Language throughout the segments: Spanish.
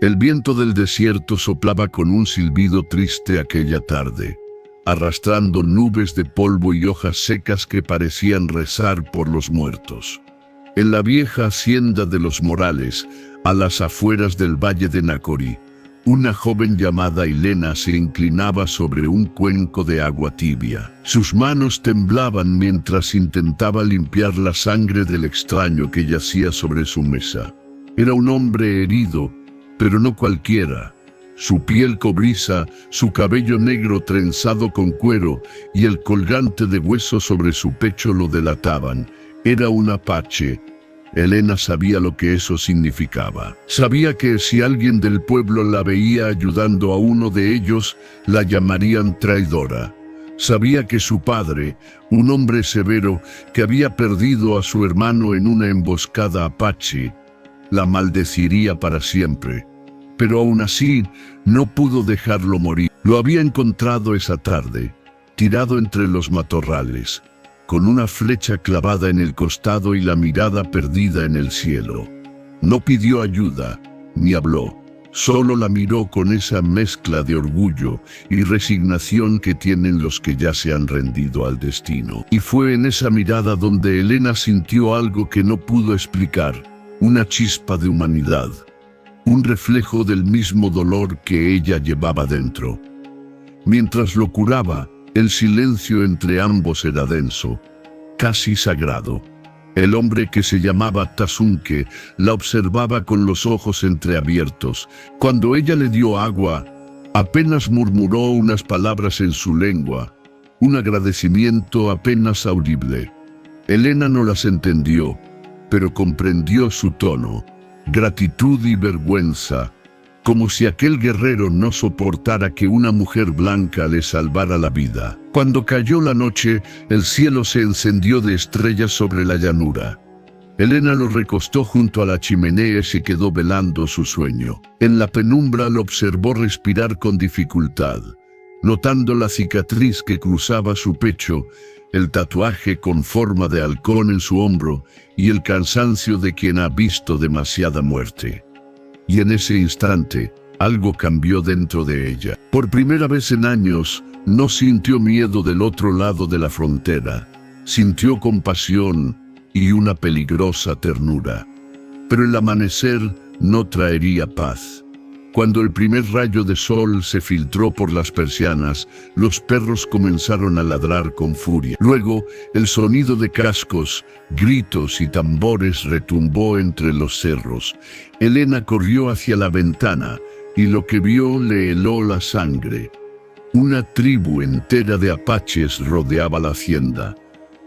El viento del desierto soplaba con un silbido triste aquella tarde, arrastrando nubes de polvo y hojas secas que parecían rezar por los muertos. En la vieja hacienda de los Morales, a las afueras del valle de Nacori, una joven llamada Elena se inclinaba sobre un cuenco de agua tibia. Sus manos temblaban mientras intentaba limpiar la sangre del extraño que yacía sobre su mesa. Era un hombre herido, pero no cualquiera. Su piel cobriza, su cabello negro trenzado con cuero y el colgante de hueso sobre su pecho lo delataban. Era un apache. Elena sabía lo que eso significaba. Sabía que si alguien del pueblo la veía ayudando a uno de ellos, la llamarían traidora. Sabía que su padre, un hombre severo que había perdido a su hermano en una emboscada apache, la maldeciría para siempre. Pero aún así, no pudo dejarlo morir. Lo había encontrado esa tarde, tirado entre los matorrales, con una flecha clavada en el costado y la mirada perdida en el cielo. No pidió ayuda, ni habló. Solo la miró con esa mezcla de orgullo y resignación que tienen los que ya se han rendido al destino. Y fue en esa mirada donde Elena sintió algo que no pudo explicar, una chispa de humanidad. Un reflejo del mismo dolor que ella llevaba dentro. Mientras lo curaba, el silencio entre ambos era denso, casi sagrado. El hombre que se llamaba Tazunke la observaba con los ojos entreabiertos. Cuando ella le dio agua, apenas murmuró unas palabras en su lengua, un agradecimiento apenas audible. Elena no las entendió, pero comprendió su tono. Gratitud y vergüenza, como si aquel guerrero no soportara que una mujer blanca le salvara la vida. Cuando cayó la noche, el cielo se encendió de estrellas sobre la llanura. Elena lo recostó junto a la chimenea y se quedó velando su sueño. En la penumbra lo observó respirar con dificultad, notando la cicatriz que cruzaba su pecho, el tatuaje con forma de halcón en su hombro y el cansancio de quien ha visto demasiada muerte. Y en ese instante, algo cambió dentro de ella. Por primera vez en años, no sintió miedo del otro lado de la frontera. Sintió compasión y una peligrosa ternura. Pero el amanecer no traería paz. Cuando el primer rayo de sol se filtró por las persianas, los perros comenzaron a ladrar con furia. Luego, el sonido de cascos, gritos y tambores retumbó entre los cerros. Elena corrió hacia la ventana y lo que vio le heló la sangre. Una tribu entera de apaches rodeaba la hacienda.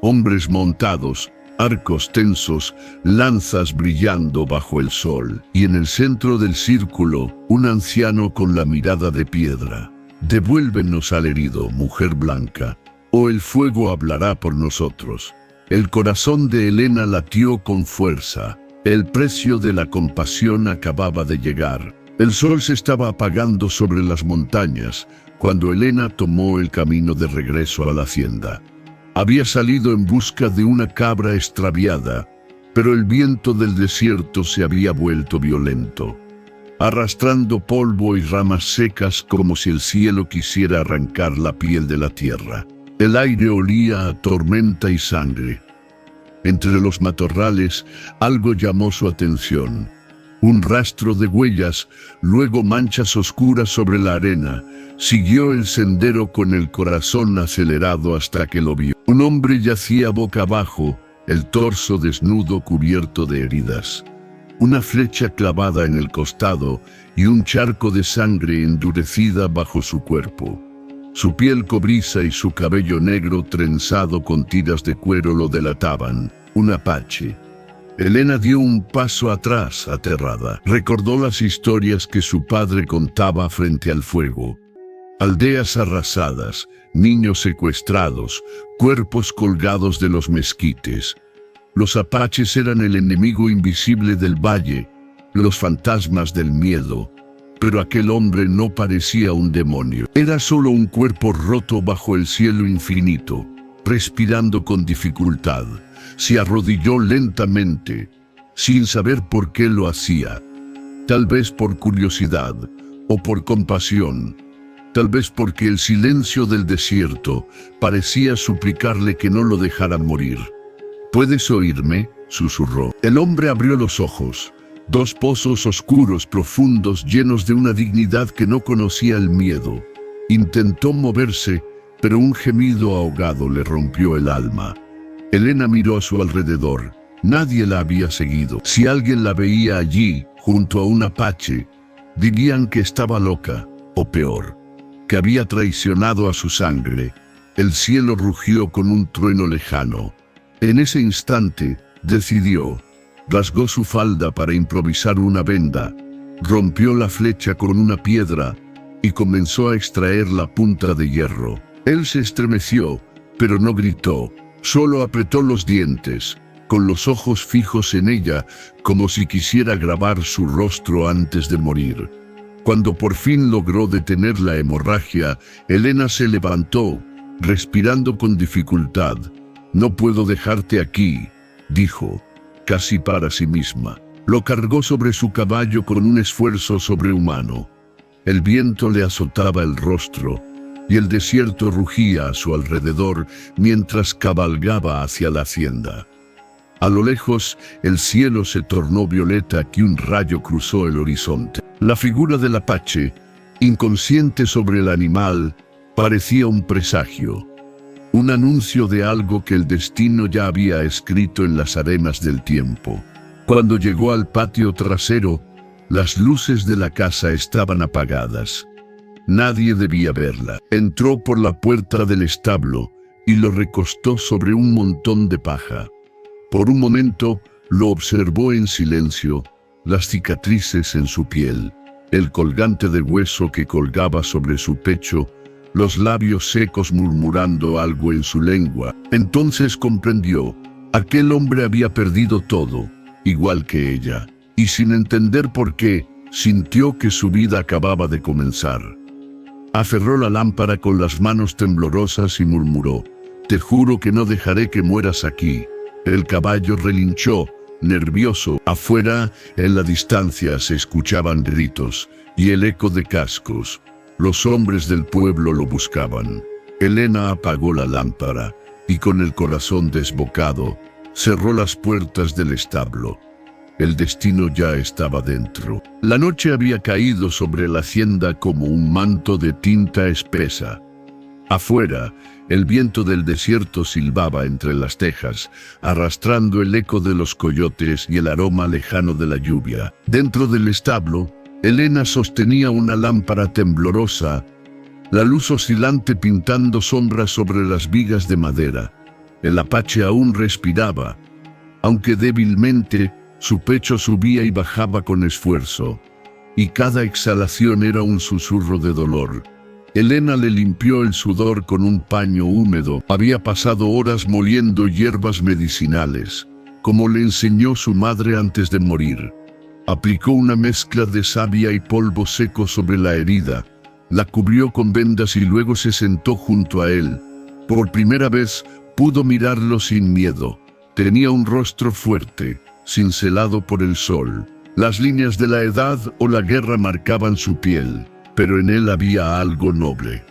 Hombres montados, arcos tensos, lanzas brillando bajo el sol, y en el centro del círculo, un anciano con la mirada de piedra. Devuélvenos al herido, mujer blanca, o el fuego hablará por nosotros. El corazón de Elena latió con fuerza. El precio de la compasión acababa de llegar. El sol se estaba apagando sobre las montañas, cuando Elena tomó el camino de regreso a la hacienda. Había salido en busca de una cabra extraviada, pero el viento del desierto se había vuelto violento, arrastrando polvo y ramas secas como si el cielo quisiera arrancar la piel de la tierra. El aire olía a tormenta y sangre. Entre los matorrales, algo llamó su atención. Un rastro de huellas, luego manchas oscuras sobre la arena. Siguió el sendero con el corazón acelerado hasta que lo vio. Un hombre yacía boca abajo, el torso desnudo cubierto de heridas. Una flecha clavada en el costado y un charco de sangre endurecida bajo su cuerpo. Su piel cobriza y su cabello negro trenzado con tiras de cuero lo delataban. Un apache. Elena dio un paso atrás, aterrada. Recordó las historias que su padre contaba frente al fuego. Aldeas arrasadas, niños secuestrados, cuerpos colgados de los mezquites. Los apaches eran el enemigo invisible del valle, los fantasmas del miedo. Pero aquel hombre no parecía un demonio. Era solo un cuerpo roto bajo el cielo infinito, respirando con dificultad. Se arrodilló lentamente, sin saber por qué lo hacía. tal vez por curiosidad o por compasión, tal vez porque el silencio del desierto parecía suplicarle que no lo dejara morir. «¿Puedes oírme?», susurró. El hombre abrió los ojos. Dos pozos oscuros, profundos, llenos de una dignidad que no conocía el miedo. Intentó moverse, pero un gemido ahogado le rompió el alma. Elena miró a su alrededor. Nadie la había seguido. Si alguien la veía allí, junto a un apache, dirían que estaba loca, o peor, que había traicionado a su sangre. El cielo rugió con un trueno lejano. En ese instante, decidió. Rasgó su falda para improvisar una venda, rompió la flecha con una piedra y comenzó a extraer la punta de hierro. Él se estremeció, pero no gritó, solo apretó los dientes, con los ojos fijos en ella, como si quisiera grabar su rostro antes de morir. Cuando por fin logró detener la hemorragia, Elena se levantó, respirando con dificultad. «No puedo dejarte aquí», dijo, casi para sí misma. Lo cargó sobre su caballo con un esfuerzo sobrehumano. El viento le azotaba el rostro y el desierto rugía a su alrededor mientras cabalgaba hacia la hacienda. A lo lejos, el cielo se tornó violeta y un rayo cruzó el horizonte. La figura del apache, inconsciente sobre el animal, parecía un presagio. Un anuncio de algo que el destino ya había escrito en las arenas del tiempo. Cuando llegó al patio trasero, las luces de la casa estaban apagadas. Nadie debía verla. Entró por la puerta del establo y lo recostó sobre un montón de paja. Por un momento, lo observó en silencio, las cicatrices en su piel, el colgante de hueso que colgaba sobre su pecho, los labios secos murmurando algo en su lengua. Entonces comprendió. Aquel hombre había perdido todo, igual que ella, y sin entender por qué, sintió que su vida acababa de comenzar. Aferró la lámpara con las manos temblorosas y murmuró: «Te juro que no dejaré que mueras aquí». El caballo relinchó, nervioso. Afuera, en la distancia, se escuchaban gritos y el eco de cascos. Los hombres del pueblo lo buscaban. Elena apagó la lámpara y con el corazón desbocado, cerró las puertas del establo. El destino ya estaba dentro. La noche había caído sobre la hacienda como un manto de tinta espesa. Afuera, el viento del desierto silbaba entre las tejas, arrastrando el eco de los coyotes y el aroma lejano de la lluvia. Dentro del establo, Elena sostenía una lámpara temblorosa, la luz oscilante pintando sombras sobre las vigas de madera. El apache aún respiraba, aunque débilmente. Su pecho subía y bajaba con esfuerzo, y cada exhalación era un susurro de dolor. Elena le limpió el sudor con un paño húmedo. Había pasado horas moliendo hierbas medicinales, como le enseñó su madre antes de morir. Aplicó una mezcla de savia y polvo seco sobre la herida, la cubrió con vendas y luego se sentó junto a él. Por primera vez pudo mirarlo sin miedo. Tenía un rostro fuerte, cincelado por el sol. Las líneas de la edad o la guerra marcaban su piel, pero en él había algo noble.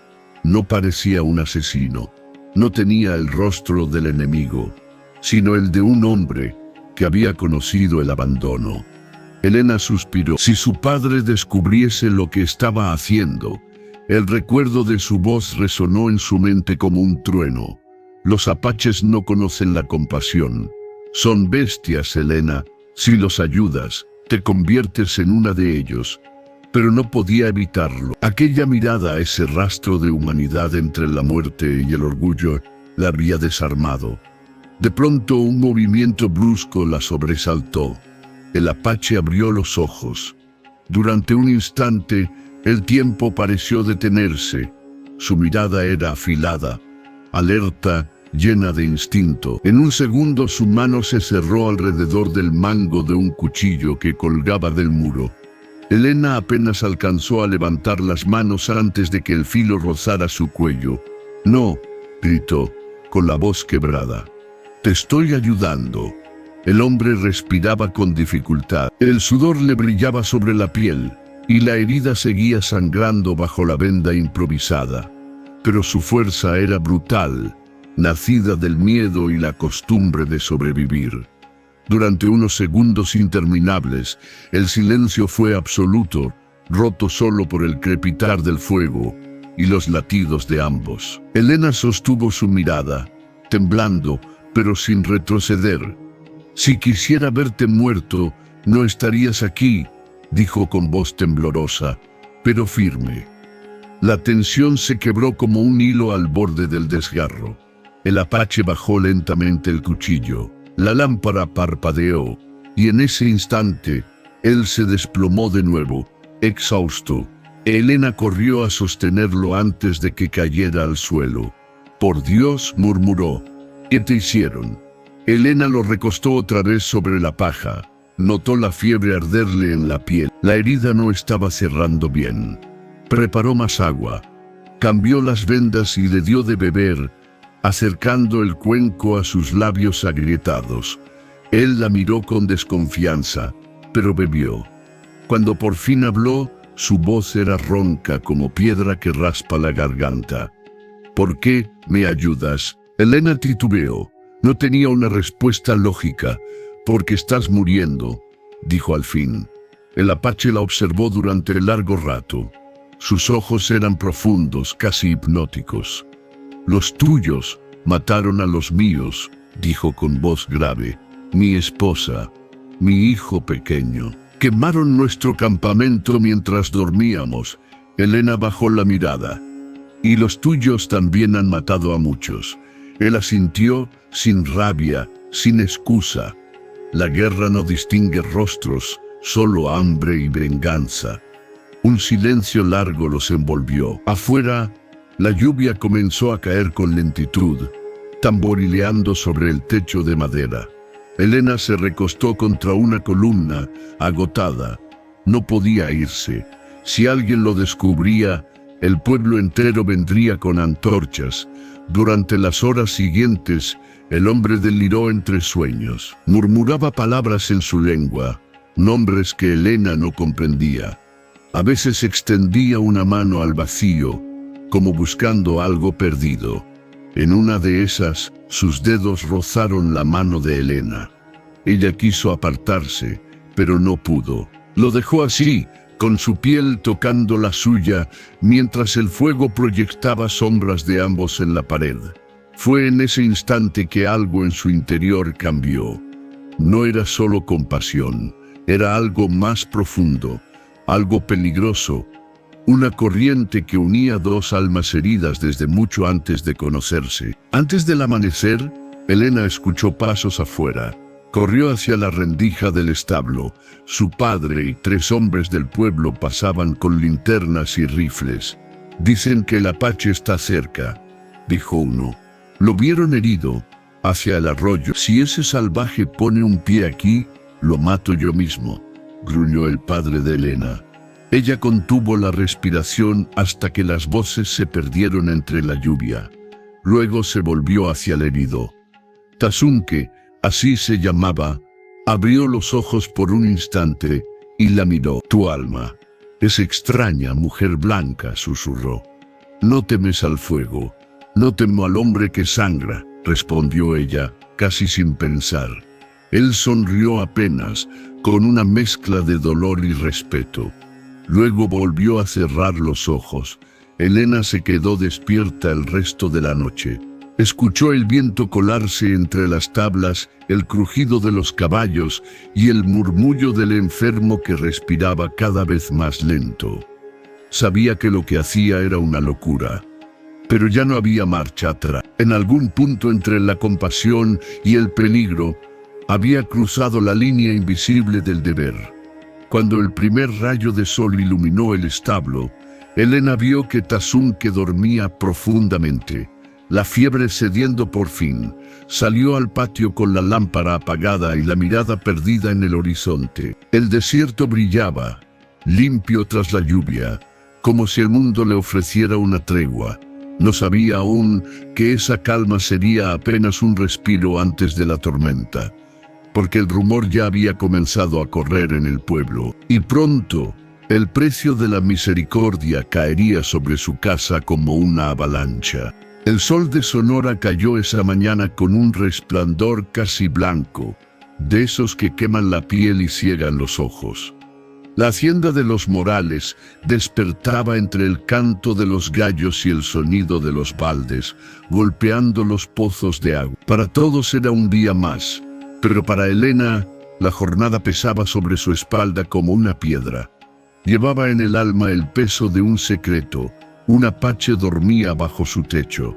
No parecía un asesino, no tenía el rostro del enemigo, sino el de un hombre que había conocido el abandono. Elena suspiró. Si su padre descubriese lo que estaba haciendo, el recuerdo de su voz resonó en su mente como un trueno. Los apaches no conocen la compasión. Son bestias, Elena. Si los ayudas, te conviertes en una de ellos. Pero no podía evitarlo. Aquella mirada, ese rastro de humanidad entre la muerte y el orgullo, la había desarmado. De pronto un movimiento brusco la sobresaltó. El apache abrió los ojos. Durante un instante, el tiempo pareció detenerse. Su mirada era afilada, alerta, llena de instinto. En un segundo su mano se cerró alrededor del mango de un cuchillo que colgaba del muro. Elena apenas alcanzó a levantar las manos antes de que el filo rozara su cuello. «No», gritó, con la voz quebrada. «Te estoy ayudando». El hombre respiraba con dificultad. El sudor le brillaba sobre la piel y la herida seguía sangrando bajo la venda improvisada. Pero su fuerza era brutal, nacida del miedo y la costumbre de sobrevivir. Durante unos segundos interminables, el silencio fue absoluto, roto solo por el crepitar del fuego y los latidos de ambos. Elena sostuvo su mirada, temblando, pero sin retroceder. «Si quisiera verte muerto, no estarías aquí», dijo con voz temblorosa, pero firme. La tensión se quebró como un hilo al borde del desgarro. El apache bajó lentamente el cuchillo. La lámpara parpadeó, y en ese instante, él se desplomó de nuevo, exhausto. Elena corrió a sostenerlo antes de que cayera al suelo. «Por Dios», murmuró, «¿qué te hicieron?». Elena lo recostó otra vez sobre la paja. Notó la fiebre arderle en la piel. La herida no estaba cerrando bien. Preparó más agua, cambió las vendas y le dio de beber, acercando el cuenco a sus labios agrietados. Él la miró con desconfianza, pero bebió. Cuando por fin habló, su voz era ronca como piedra que raspa la garganta. «¿Por qué me ayudas?». Elena titubeó. No tenía una respuesta lógica. «Porque estás muriendo», dijo al fin. El apache la observó durante largo rato. Sus ojos eran profundos, casi hipnóticos. «Los tuyos mataron a los míos», dijo con voz grave. «Mi esposa, mi hijo pequeño. Quemaron nuestro campamento mientras dormíamos». Elena bajó la mirada. «Y los tuyos también han matado a muchos». Él asintió, sin rabia, sin excusa. La guerra no distingue rostros, solo hambre y venganza. Un silencio largo los envolvió. Afuera, la lluvia comenzó a caer con lentitud, tamborileando sobre el techo de madera. Elena se recostó contra una columna, agotada. No podía irse. Si alguien lo descubría, el pueblo entero vendría con antorchas. Durante las horas siguientes, el hombre deliró entre sueños. Murmuraba palabras en su lengua, nombres que Elena no comprendía. A veces extendía una mano al vacío, como buscando algo perdido. En una de esas, sus dedos rozaron la mano de Elena. Ella quiso apartarse, pero no pudo. Lo dejó así, con su piel tocando la suya, mientras el fuego proyectaba sombras de ambos en la pared. Fue en ese instante que algo en su interior cambió. No era solo compasión, era algo más profundo, algo peligroso, una corriente que unía dos almas heridas desde mucho antes de conocerse. Antes del amanecer, Elena escuchó pasos afuera. Corrió hacia la rendija del establo. Su padre y 3 hombres del pueblo pasaban con linternas y rifles. «Dicen que el apache está cerca», dijo uno. «Lo vieron herido, hacia el arroyo. Si ese salvaje pone un pie aquí, lo mato yo mismo», gruñó el padre de Elena. Ella contuvo la respiración hasta que las voces se perdieron entre la lluvia. Luego se volvió hacia el herido. Tazunque, así se llamaba, abrió los ojos por un instante y la miró. «Tu alma es extraña, mujer blanca», susurró. «No temes al fuego, no temo al hombre que sangra», respondió ella, casi sin pensar. Él sonrió apenas, con una mezcla de dolor y respeto. Luego volvió a cerrar los ojos. Elena se quedó despierta el resto de la noche. Escuchó el viento colarse entre las tablas, el crujido de los caballos y el murmullo del enfermo que respiraba cada vez más lento. Sabía que lo que hacía era una locura, pero ya no había marcha atrás. En algún punto entre la compasión y el peligro, había cruzado la línea invisible del deber. Cuando el primer rayo de sol iluminó el establo, Elena vio que Tazunque dormía profundamente. La fiebre cediendo por fin, salió al patio con la lámpara apagada y la mirada perdida en el horizonte. El desierto brillaba, limpio tras la lluvia, como si el mundo le ofreciera una tregua. No sabía aún que esa calma sería apenas un respiro antes de la tormenta. porque el rumor ya había comenzado a correr en el pueblo, y pronto el precio de la misericordia caería sobre su casa como una avalancha. El sol de Sonora cayó esa mañana con un resplandor casi blanco, de esos que queman la piel y ciegan los ojos. La hacienda de los Morales despertaba entre el canto de los gallos y el sonido de los baldes, golpeando los pozos de agua. Para todos era un día más, pero para Elena la jornada pesaba sobre su espalda como una piedra. Llevaba en el alma el peso de un secreto. Un apache dormía bajo su techo.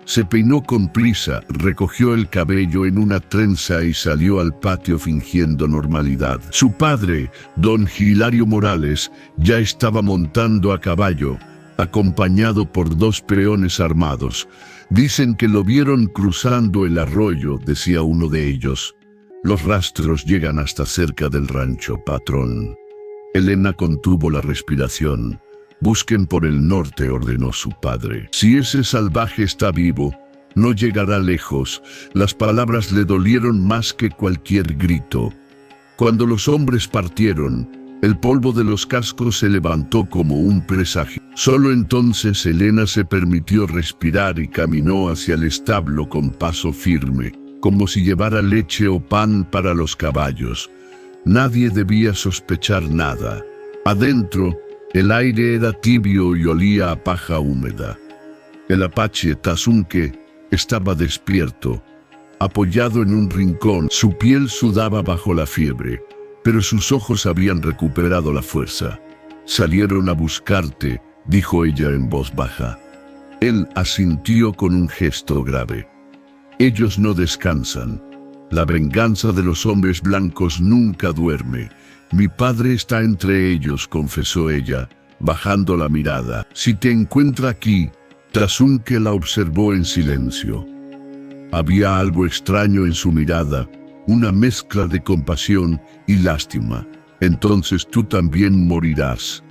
Se peinó con prisa, recogió el cabello en una trenza y salió al patio fingiendo normalidad. Su padre, don Hilario Morales, ya estaba montando a caballo, acompañado por 2 peones armados. Dicen que lo vieron cruzando el arroyo, decía uno de ellos. Los rastros llegan hasta cerca del rancho, patrón. Elena contuvo la respiración. Busquen por el norte, ordenó su padre. Si ese salvaje está vivo, no llegará lejos. Las palabras le dolieron más que cualquier grito. Cuando los hombres partieron, el polvo de los cascos se levantó como un presagio. Solo entonces Elena se permitió respirar y caminó hacia el establo con paso firme, como si llevara leche o pan para los caballos. Nadie debía sospechar nada. Adentro, el aire era tibio y olía a paja húmeda. El apache Tazunque estaba despierto, apoyado en un rincón. Su piel sudaba bajo la fiebre, pero sus ojos habían recuperado la fuerza. «Salieron a buscarte», dijo ella en voz baja. Él asintió con un gesto grave. «Ellos no descansan. La venganza de los hombres blancos nunca duerme. Mi padre está entre ellos», confesó ella, bajando la mirada. «Si te encuentra aquí», Tazunque la observó en silencio. Había algo extraño en su mirada, una mezcla de compasión y lástima. «Entonces tú también morirás».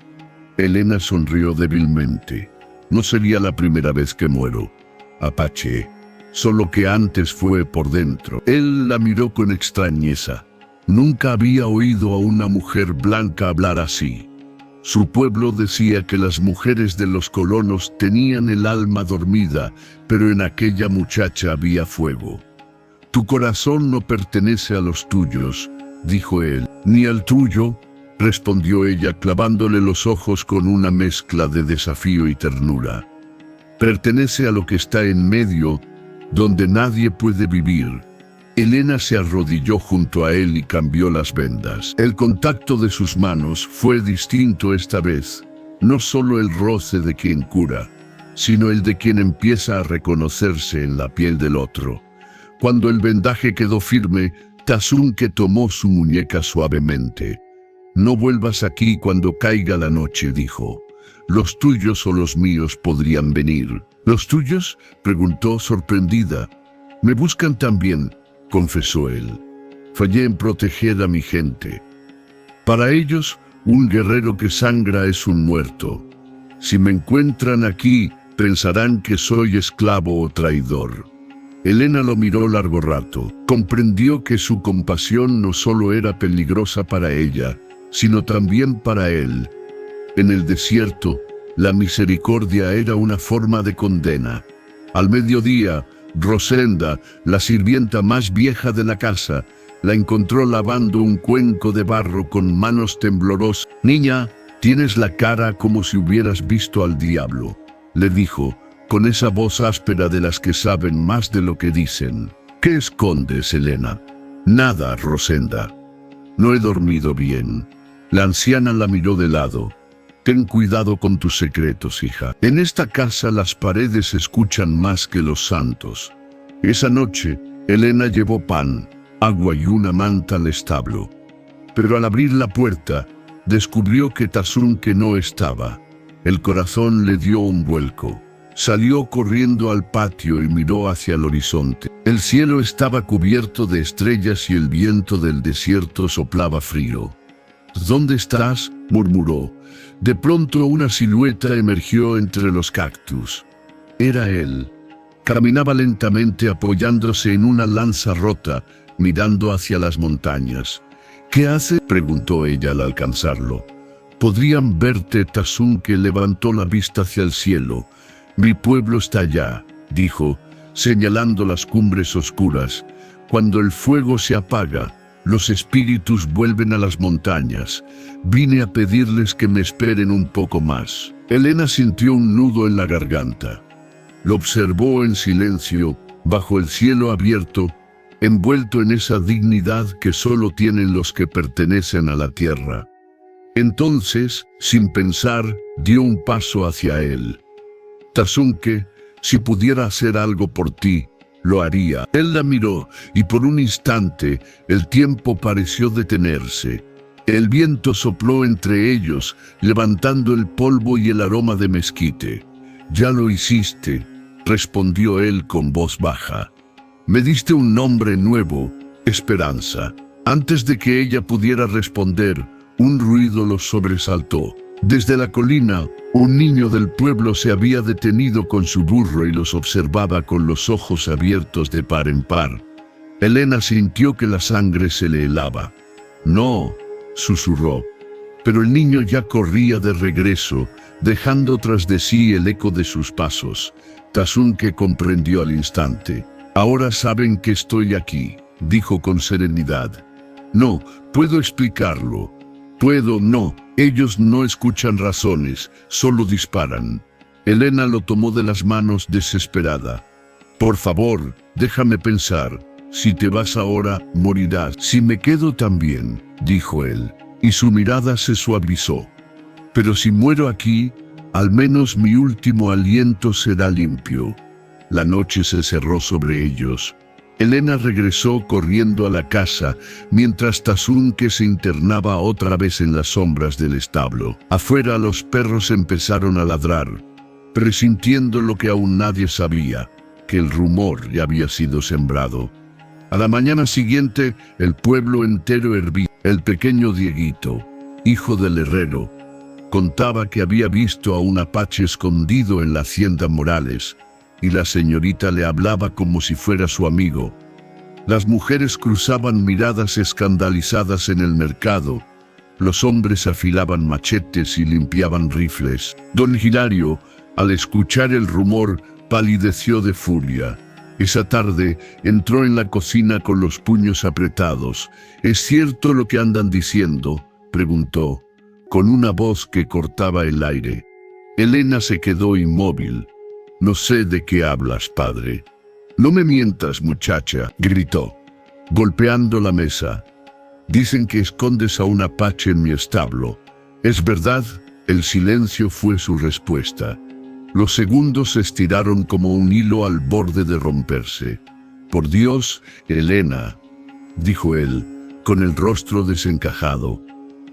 Elena sonrió débilmente. «No sería la primera vez que muero, apache, solo que antes fue por dentro». Él la miró con extrañeza. Nunca había oído a una mujer blanca hablar así. Su pueblo decía que las mujeres de los colonos tenían el alma dormida, pero en aquella muchacha había fuego. «Tu corazón no pertenece a los tuyos», dijo él. «Ni al tuyo», respondió ella, clavándole los ojos con una mezcla de desafío y ternura. «Pertenece a lo que está en medio, donde nadie puede vivir». Elena se arrodilló junto a él y cambió las vendas. El contacto de sus manos fue distinto esta vez. No solo el roce de quien cura, sino el de quien empieza a reconocerse en la piel del otro. Cuando el vendaje quedó firme, Tazunque tomó su muñeca suavemente. «No vuelvas aquí cuando caiga la noche», dijo. «Los tuyos o los míos podrían venir». «¿Los tuyos?», preguntó sorprendida. «Me buscan también», confesó él. «Fallé en proteger a mi gente. Para ellos, un guerrero que sangra es un muerto. Si me encuentran aquí, pensarán que soy esclavo o traidor». Elena lo miró largo rato. Comprendió que su compasión no solo era peligrosa para ella, sino también para él. En el desierto, la misericordia era una forma de condena. Al mediodía, Rosenda, la sirvienta más vieja de la casa, la encontró lavando un cuenco de barro con manos temblorosas. «Niña, tienes la cara como si hubieras visto al diablo», le dijo, con esa voz áspera de las que saben más de lo que dicen. «¿Qué escondes, Elena?» «Nada, Rosenda. No he dormido bien». La anciana la miró de lado. «Ten cuidado con tus secretos, hija. En esta casa las paredes escuchan más que los santos». Esa noche, Elena llevó pan, agua y una manta al establo. Pero al abrir la puerta, descubrió que Tazunque no estaba. El corazón le dio un vuelco. Salió corriendo al patio y miró hacia el horizonte. El cielo estaba cubierto de estrellas y el viento del desierto soplaba frío. «¿Dónde estás?», murmuró. De pronto una silueta emergió entre los cactus. Era él. Caminaba lentamente apoyándose en una lanza rota, mirando hacia las montañas. ¿Qué hace?, preguntó ella al alcanzarlo. Podrían verte. Tazunke levantó la vista hacia el cielo. Mi pueblo está allá, dijo, señalando las cumbres oscuras. Cuando el fuego se apaga, los espíritus vuelven a las montañas. Vine a pedirles que me esperen un poco más. Elena sintió un nudo en la garganta. Lo observó en silencio, bajo el cielo abierto, envuelto en esa dignidad que solo tienen los que pertenecen a la tierra. Entonces, sin pensar, dio un paso hacia él. Tazunke, si pudiera hacer algo por ti, lo haría. Él la miró, y por un instante, el tiempo pareció detenerse. El viento sopló entre ellos, levantando el polvo y el aroma de mezquite. Ya lo hiciste, respondió él con voz baja. Me diste un nombre nuevo, Esperanza. Antes de que ella pudiera responder, un ruido los sobresaltó. Desde la colina, un niño del pueblo se había detenido con su burro y los observaba con los ojos abiertos de par en par. Elena sintió que la sangre se le helaba. No, susurró. Pero el niño ya corría de regreso, dejando tras de sí el eco de sus pasos. Tazunke comprendió al instante. Ahora saben que estoy aquí, dijo con serenidad. No, puedo explicarlo. No, ellos no escuchan razones, solo disparan. Elena lo tomó de las manos desesperada. Por favor, déjame pensar. Si te vas ahora, morirás. Si me quedo también, dijo él, y su mirada se suavizó. Pero si muero aquí, al menos mi último aliento será limpio. La noche se cerró sobre ellos. Elena regresó corriendo a la casa, mientras Tazunke se internaba otra vez en las sombras del establo. Afuera los perros empezaron a ladrar, presintiendo lo que aún nadie sabía, que el rumor ya había sido sembrado. A la mañana siguiente, el pueblo entero hervía. El pequeño Dieguito, hijo del herrero, contaba que había visto a un apache escondido en la hacienda Morales, y la señorita le hablaba como si fuera su amigo. Las mujeres cruzaban miradas escandalizadas en el mercado. Los hombres afilaban machetes y limpiaban rifles. Don Hilario, al escuchar el rumor, palideció de furia. Esa tarde entró en la cocina con los puños apretados. ¿Es cierto lo que andan diciendo?, preguntó, con una voz que cortaba el aire. Elena se quedó inmóvil. No sé de qué hablas, padre. No me mientas, muchacha, gritó, golpeando la mesa. Dicen que escondes a un apache en mi establo. ¿Es verdad? El silencio fue su respuesta. Los segundos se estiraron como un hilo al borde de romperse. Por Dios, Elena, dijo él, con el rostro desencajado,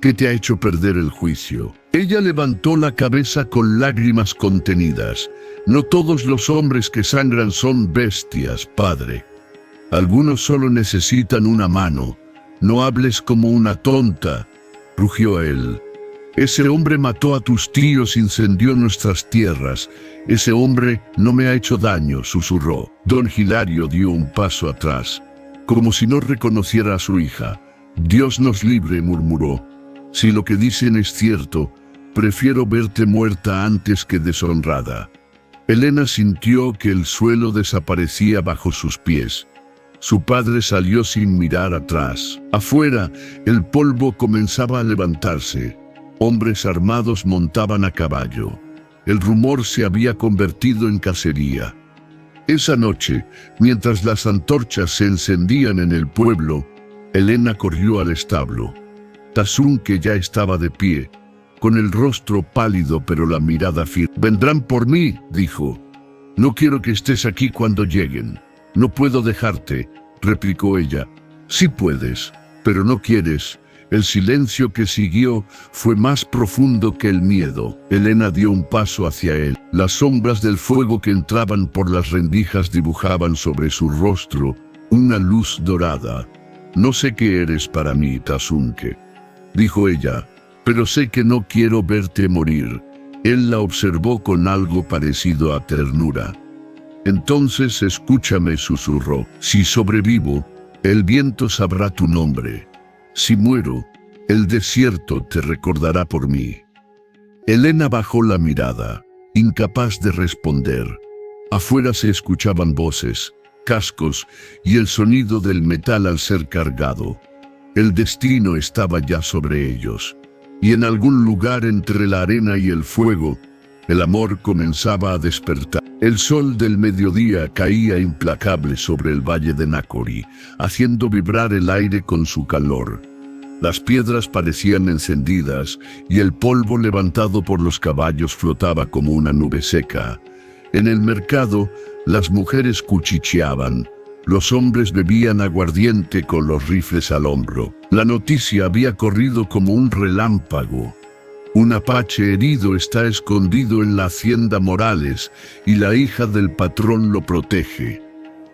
¿qué te ha hecho perder el juicio? Ella levantó la cabeza con lágrimas contenidas. No todos los hombres que sangran son bestias, padre. Algunos solo necesitan una mano. No hables como una tonta, rugió él. Ese hombre mató a tus tíos, incendió nuestras tierras. Ese hombre no me ha hecho daño, susurró. Don Hilario dio un paso atrás, como si no reconociera a su hija. Dios nos libre, murmuró. Si lo que dicen es cierto, prefiero verte muerta antes que deshonrada. Elena sintió que el suelo desaparecía bajo sus pies. Su padre salió sin mirar atrás. Afuera, el polvo comenzaba a levantarse. Hombres armados montaban a caballo. El rumor se había convertido en cacería. Esa noche, mientras las antorchas se encendían en el pueblo, Elena corrió al establo. Tazunke ya estaba de pie, con el rostro pálido pero la mirada firme. «Vendrán por mí», dijo. «No quiero que estés aquí cuando lleguen». «No puedo dejarte», replicó ella. «Sí puedes, pero no quieres». El silencio que siguió fue más profundo que el miedo. Elena dio un paso hacia él. Las sombras del fuego que entraban por las rendijas dibujaban sobre su rostro una luz dorada. «No sé qué eres para mí, Tazunke», dijo ella, «pero sé que no quiero verte morir». Él la observó con algo parecido a ternura. «Entonces escúchame», susurró. «Si sobrevivo, El viento sabrá tu nombre. Si muero, el desierto te recordará por mí. Elena bajó la mirada, incapaz de responder. Afuera se escuchaban voces, cascos y el sonido del metal al ser cargado. El destino estaba ya sobre ellos, y en algún lugar entre la arena y el fuego, el amor comenzaba a despertar. El sol del mediodía caía implacable sobre el valle de Nácori, haciendo vibrar el aire con su calor. Las piedras parecían encendidas y el polvo levantado por los caballos flotaba como una nube seca. En el mercado, las mujeres cuchicheaban. Los hombres bebían aguardiente con los rifles al hombro. La noticia había corrido como un relámpago. Un apache herido está escondido en la hacienda Morales y la hija del patrón lo protege.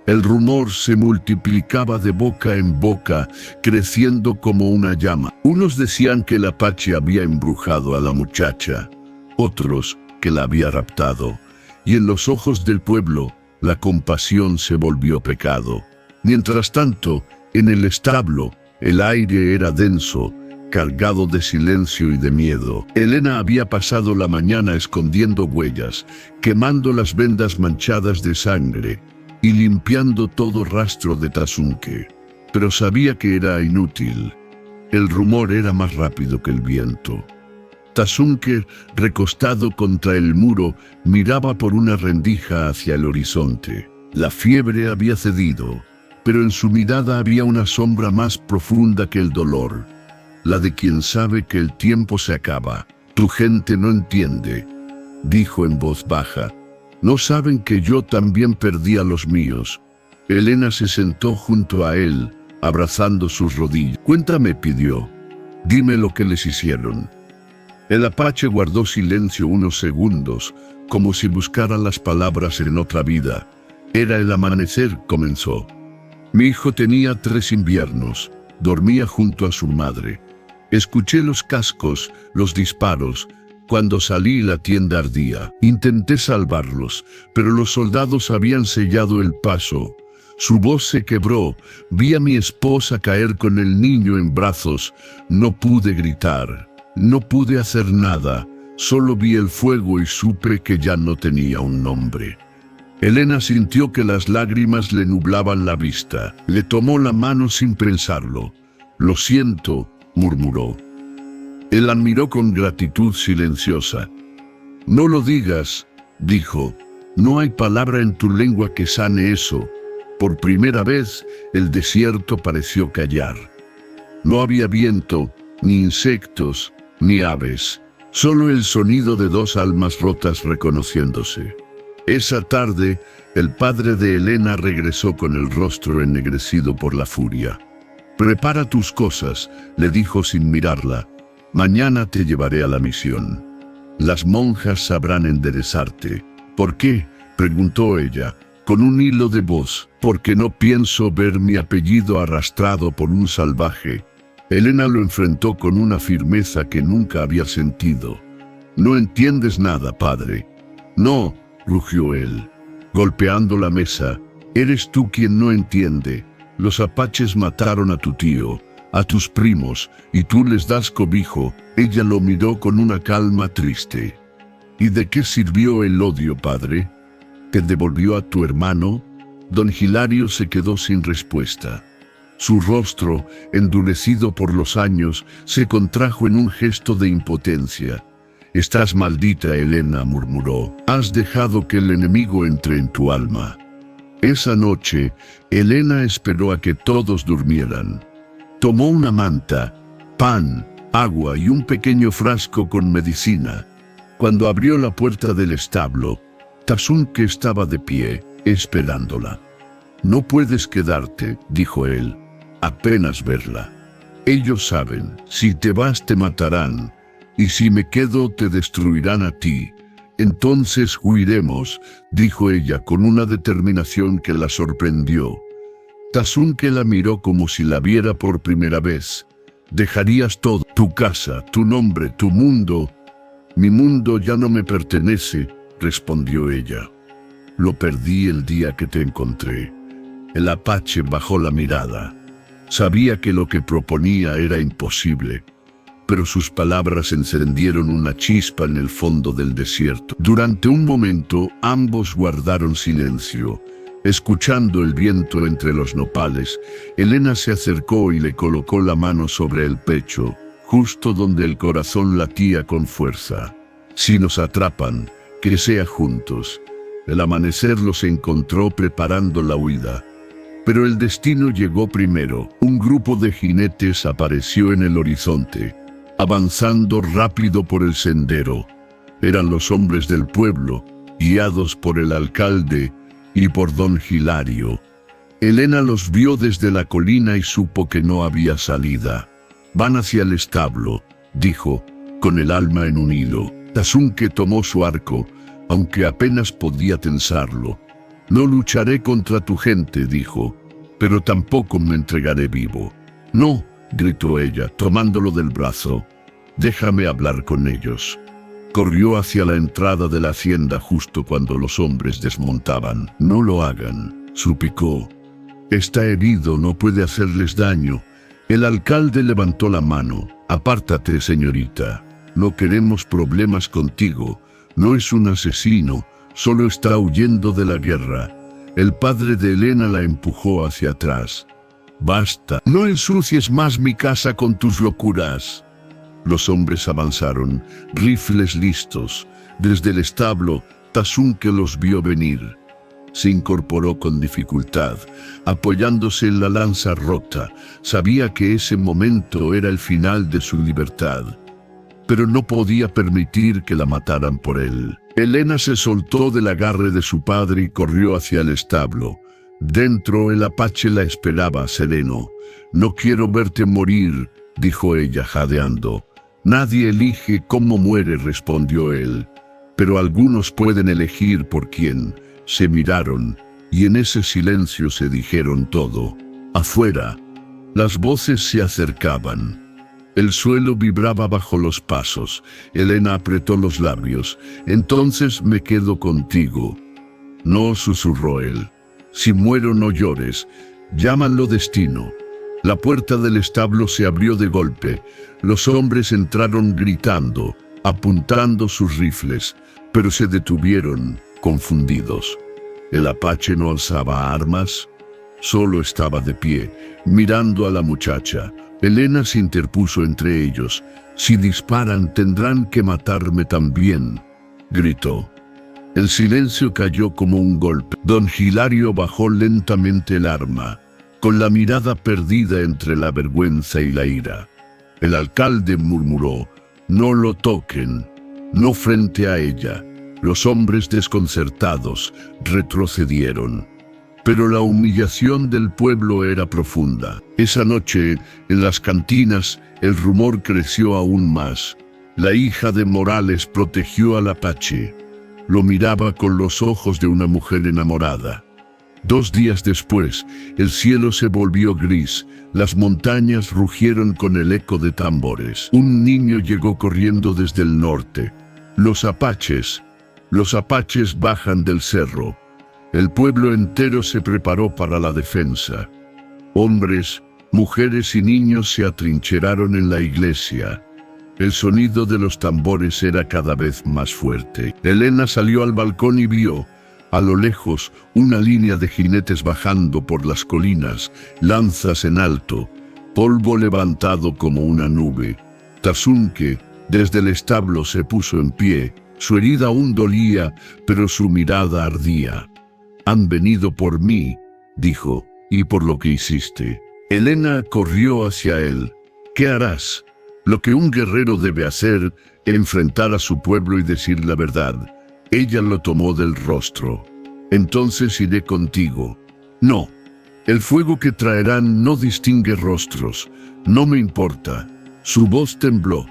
El rumor se multiplicaba de boca en boca, creciendo como una llama. Unos decían que el apache había embrujado a la muchacha, otros que la había raptado, y en los ojos del pueblo, la compasión se volvió pecado. Mientras tanto, en el establo, el aire era denso, cargado de silencio y de miedo. Elena había pasado la mañana escondiendo huellas, quemando las vendas manchadas de sangre y limpiando todo rastro de Tasunke. Pero sabía que era inútil. El rumor era más rápido que el viento. Tasunke, recostado contra el muro, miraba por una rendija hacia el horizonte. La fiebre había cedido, pero en su mirada había una sombra más profunda que el dolor, la de quien sabe que el tiempo se acaba. Tu gente no entiende, dijo en voz baja. No saben que yo también perdí a los míos. Elena se sentó junto a él, abrazando sus rodillas. Cuéntame, pidió. Dime lo que les hicieron. El apache guardó silencio unos segundos, como si buscara las palabras en otra vida. Era el amanecer, comenzó. Mi hijo tenía 3 inviernos. Dormía junto a su madre. Escuché los cascos, los disparos. Cuando salí, la tienda ardía. Intenté salvarlos, pero los soldados habían sellado el paso. Su voz se quebró. Vi a mi esposa caer con el niño en brazos. No pude gritar. No pude hacer nada, solo vi el fuego y supe que ya no tenía un nombre. Elena sintió que las lágrimas le nublaban la vista. Le tomó la mano sin pensarlo. Lo siento, murmuró. Él la miró con gratitud silenciosa. No lo digas, dijo. No hay palabra en tu lengua que sane eso. Por primera vez, el desierto pareció callar. No había viento, ni insectos, ni aves, solo el sonido de 2 almas rotas reconociéndose. Esa tarde, el padre de Elena regresó con el rostro ennegrecido por la furia. Prepara tus cosas, le dijo sin mirarla. Mañana te llevaré a la misión. Las monjas sabrán enderezarte. ¿Por qué?, preguntó ella, con un hilo de voz. Porque no pienso ver mi apellido arrastrado por un salvaje. Elena lo enfrentó con una firmeza que nunca había sentido. No entiendes nada, padre. No, rugió él, golpeando la mesa. Eres tú quien no entiende. Los apaches mataron a tu tío, a tus primos, y tú les das cobijo. Ella lo miró con una calma triste. ¿Y de qué sirvió el odio, padre? ¿Te devolvió a tu hermano? Don Hilario se quedó sin respuesta. Su rostro, endurecido por los años, se contrajo en un gesto de impotencia. Estás maldita, Elena, murmuró. Has dejado que el enemigo entre en tu alma. Esa noche, Elena esperó a que todos durmieran. Tomó una manta, pan, agua y un pequeño frasco con medicina. Cuando abrió la puerta del establo, Tasunke estaba de pie, esperándola. No puedes quedarte, dijo él. Apenas verla. Ellos saben, si te vas te matarán, y si me quedo te destruirán a ti. Entonces huiremos, dijo ella con una determinación que la sorprendió. Tasunke la miró como si la viera por primera vez. Dejarías todo, tu casa, tu nombre, tu mundo. Mi mundo ya no me pertenece, respondió ella. Lo perdí el día que te encontré. El apache bajó la mirada. Sabía que lo que proponía era imposible, pero sus palabras encendieron una chispa en el fondo del desierto. Durante un momento, ambos guardaron silencio. Escuchando el viento entre los nopales, Elena se acercó y le colocó la mano sobre el pecho, justo donde el corazón latía con fuerza. Si nos atrapan, que sea juntos. El amanecer los encontró preparando la huida. Pero el destino llegó primero. Un grupo de jinetes apareció en el horizonte, avanzando rápido por el sendero. Eran los hombres del pueblo, guiados por el alcalde y por don Hilario. Elena los vio desde la colina y supo que no había salida. «Van hacia el establo», dijo, con el alma en un hilo. Tasunque tomó su arco, aunque apenas podía tensarlo. «No lucharé contra tu gente», dijo, «pero tampoco me entregaré vivo». «No», gritó ella, tomándolo del brazo. «Déjame hablar con ellos». Corrió hacia la entrada de la hacienda justo cuando los hombres desmontaban. «No lo hagan», suplicó. «Está herido, no puede hacerles daño». El alcalde levantó la mano. «Apártate, señorita. No queremos problemas contigo. No es un asesino, solo está huyendo de la guerra». El padre de Elena la empujó hacia atrás. «Basta, no ensucies más mi casa con tus locuras». Los hombres avanzaron, rifles listos. Desde el establo, Tasunque los vio venir. Se incorporó con dificultad, apoyándose en la lanza rota. Sabía que ese momento era el final de su libertad, pero no podía permitir que la mataran por él. Elena se soltó del agarre de su padre y corrió hacia el establo. Dentro, el apache la esperaba sereno. «No quiero verte morir», dijo ella jadeando. «Nadie elige cómo muere», respondió él. «Pero algunos pueden elegir por quién». Se miraron, y en ese silencio se dijeron todo. Afuera, las voces se acercaban. El suelo vibraba bajo los pasos. Elena apretó los labios. «Entonces me quedo contigo». «No», susurró él. «Si muero no llores. Llámalo destino». La puerta del establo se abrió de golpe. Los hombres entraron gritando, apuntando sus rifles, pero se detuvieron, confundidos. El apache no alzaba armas, solo estaba de pie, mirando a la muchacha. Elena se interpuso entre ellos. «Si disparan, tendrán que matarme también», gritó. El silencio cayó como un golpe. Don Hilario bajó lentamente el arma, con la mirada perdida entre la vergüenza y la ira. El alcalde murmuró: «No lo toquen, no frente a ella». Los hombres desconcertados retrocedieron. Pero la humillación del pueblo era profunda. Esa noche, en las cantinas, el rumor creció aún más. La hija de Morales protegió al apache. Lo miraba con los ojos de una mujer enamorada. 2 días después, el cielo se volvió gris. Las montañas rugieron con el eco de tambores. Un niño llegó corriendo desde el norte. Los apaches bajan del cerro». El pueblo entero se preparó para la defensa. Hombres, mujeres y niños se atrincheraron en la iglesia. El sonido de los tambores era cada vez más fuerte. Elena salió al balcón y vio, a lo lejos, una línea de jinetes bajando por las colinas, lanzas en alto, polvo levantado como una nube. Tasunque, desde el establo, se puso en pie. Su herida aún dolía, pero su mirada ardía. «Han venido por mí», dijo, «y por lo que hiciste». Elena corrió hacia él. «¿Qué harás?». «Lo que un guerrero debe hacer, enfrentar a su pueblo y decir la verdad». Ella lo tomó del rostro. «Entonces iré contigo». «No. El fuego que traerán no distingue rostros. No me importa». Su voz tembló.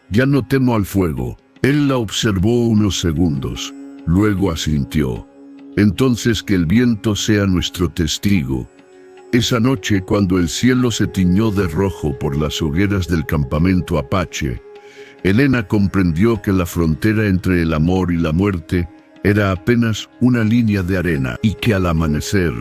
«Ya no temo al fuego». Él la observó unos segundos, luego asintió. «Entonces que el viento sea nuestro testigo». Esa noche, cuando el cielo se tiñó de rojo por las hogueras del campamento apache, Elena comprendió que la frontera entre el amor y la muerte era apenas una línea de arena y que al amanecer,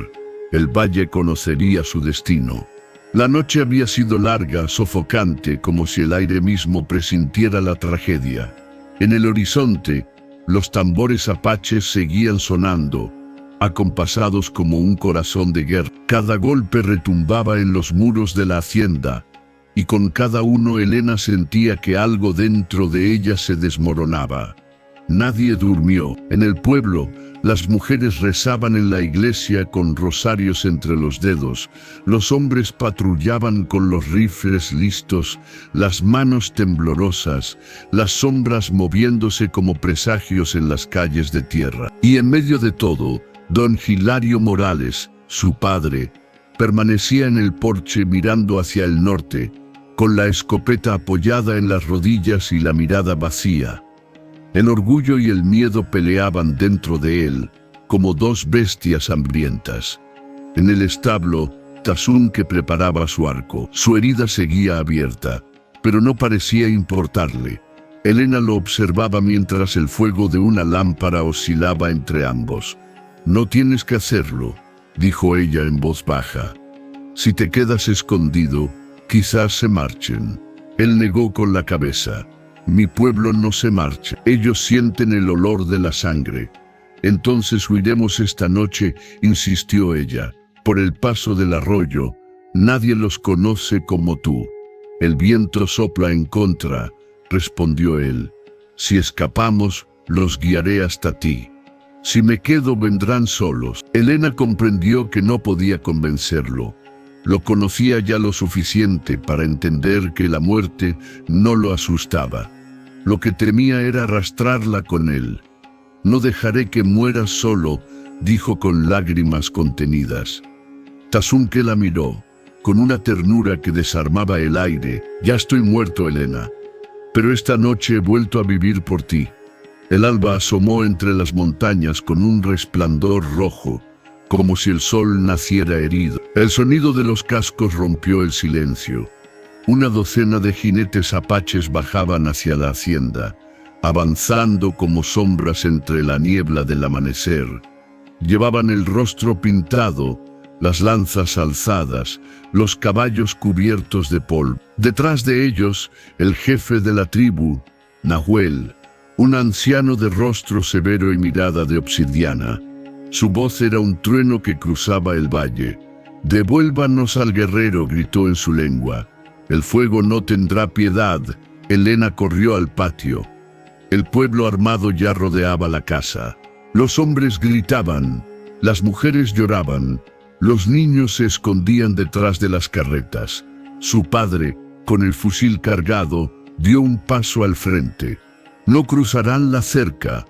el valle conocería su destino. La noche había sido larga, sofocante, como si el aire mismo presintiera la tragedia. En el horizonte, los tambores apaches seguían sonando, acompasados como un corazón de guerra. Cada golpe retumbaba en los muros de la hacienda, y con cada uno Elena sentía que algo dentro de ella se desmoronaba. Nadie durmió. En el pueblo, las mujeres rezaban en la iglesia con rosarios entre los dedos, los hombres patrullaban con los rifles listos, las manos temblorosas, las sombras moviéndose como presagios en las calles de tierra. Y en medio de todo, don Hilario Morales, su padre, permanecía en el porche mirando hacia el norte, con la escopeta apoyada en las rodillas y la mirada vacía. El orgullo y el miedo peleaban dentro de él, como dos bestias hambrientas. En el establo, Tazunque preparaba su arco. Su herida seguía abierta, pero no parecía importarle. Elena lo observaba mientras el fuego de una lámpara oscilaba entre ambos. «No tienes que hacerlo», dijo ella en voz baja. «Si te quedas escondido, quizás se marchen». Él negó con la cabeza. «Mi pueblo no se marcha. Ellos sienten el olor de la sangre. Entonces huiremos esta noche», insistió ella, «por el paso del arroyo. Nadie los conoce como tú». «El viento sopla en contra», respondió él. «Si escapamos, los guiaré hasta ti. Si me quedo, vendrán solos». Elena comprendió que no podía convencerlo. Lo conocía ya lo suficiente para entender que la muerte no lo asustaba. Lo que temía era arrastrarla con él. «No dejaré que mueras solo», dijo con lágrimas contenidas. Tazunque la miró, con una ternura que desarmaba el aire. «Ya estoy muerto, Elena, pero esta noche he vuelto a vivir por ti». El alba asomó entre las montañas con un resplandor rojo, como si el sol naciera herido. El sonido de los cascos rompió el silencio. Una docena de jinetes apaches bajaban hacia la hacienda, avanzando como sombras entre la niebla del amanecer. Llevaban el rostro pintado, las lanzas alzadas, los caballos cubiertos de polvo. Detrás de ellos, el jefe de la tribu, Nahuel, un anciano de rostro severo y mirada de obsidiana. Su voz era un trueno que cruzaba el valle. «Devuélvanos al guerrero», gritó en su lengua. «El fuego no tendrá piedad». Elena corrió al patio. El pueblo armado ya rodeaba la casa. Los hombres gritaban, las mujeres lloraban, los niños se escondían detrás de las carretas. Su padre, con el fusil cargado, dio un paso al frente. «No cruzarán la cerca»,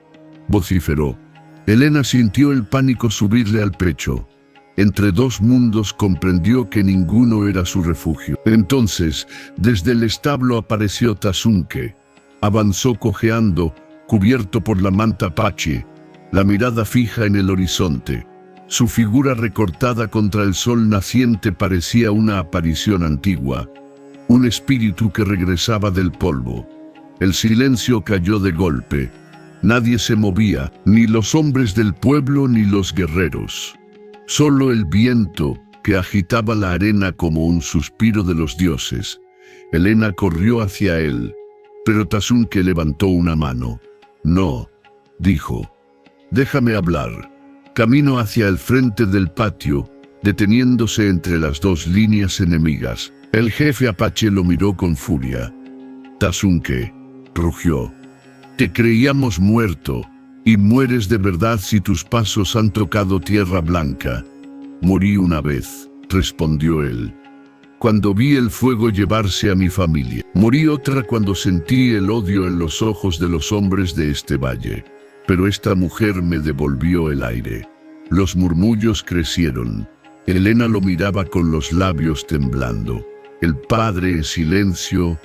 vociferó. Elena sintió el pánico subirle al pecho. Entre dos mundos comprendió que ninguno era su refugio. Entonces, desde el establo apareció Tazunque. Avanzó cojeando, cubierto por la manta apache, la mirada fija en el horizonte. Su figura recortada contra el sol naciente parecía una aparición antigua, un espíritu que regresaba del polvo. El silencio cayó de golpe. Nadie se movía, ni los hombres del pueblo ni los guerreros. Solo el viento, que agitaba la arena como un suspiro de los dioses. Elena corrió hacia él, pero Tazunque levantó una mano. «No», dijo. «Déjame hablar». Caminó hacia el frente del patio, deteniéndose entre las dos líneas enemigas. El jefe apache lo miró con furia. «Tazunque», rugió, «te creíamos muerto, y mueres de verdad si tus pasos han tocado tierra blanca». «Morí una vez», respondió él, «cuando vi el fuego llevarse a mi familia. Morí otra cuando sentí el odio en los ojos de los hombres de este valle. Pero esta mujer me devolvió el aire». Los murmullos crecieron. Elena lo miraba con los labios temblando. El padre, en silencio,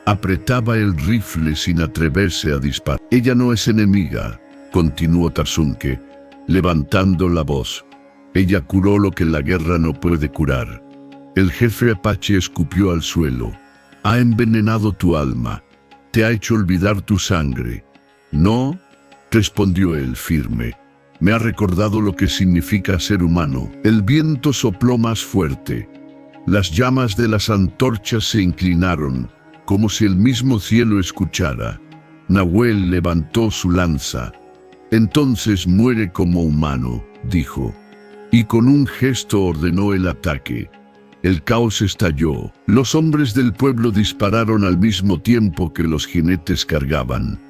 apretaba el rifle sin atreverse a disparar. «Ella no es enemiga», continuó Tazunque, levantando la voz. «Ella curó lo que la guerra no puede curar». El jefe apache escupió al suelo. «Ha envenenado tu alma. Te ha hecho olvidar tu sangre». «No», respondió él firme. Me ha recordado lo que significa ser humano. El viento sopló más fuerte. Las llamas de las antorchas se inclinaron, como si el mismo cielo escuchara. Nahuel levantó su lanza. Entonces muere como humano, dijo. Y con un gesto ordenó el ataque. El caos estalló. Los hombres del pueblo dispararon al mismo tiempo que los jinetes cargaban.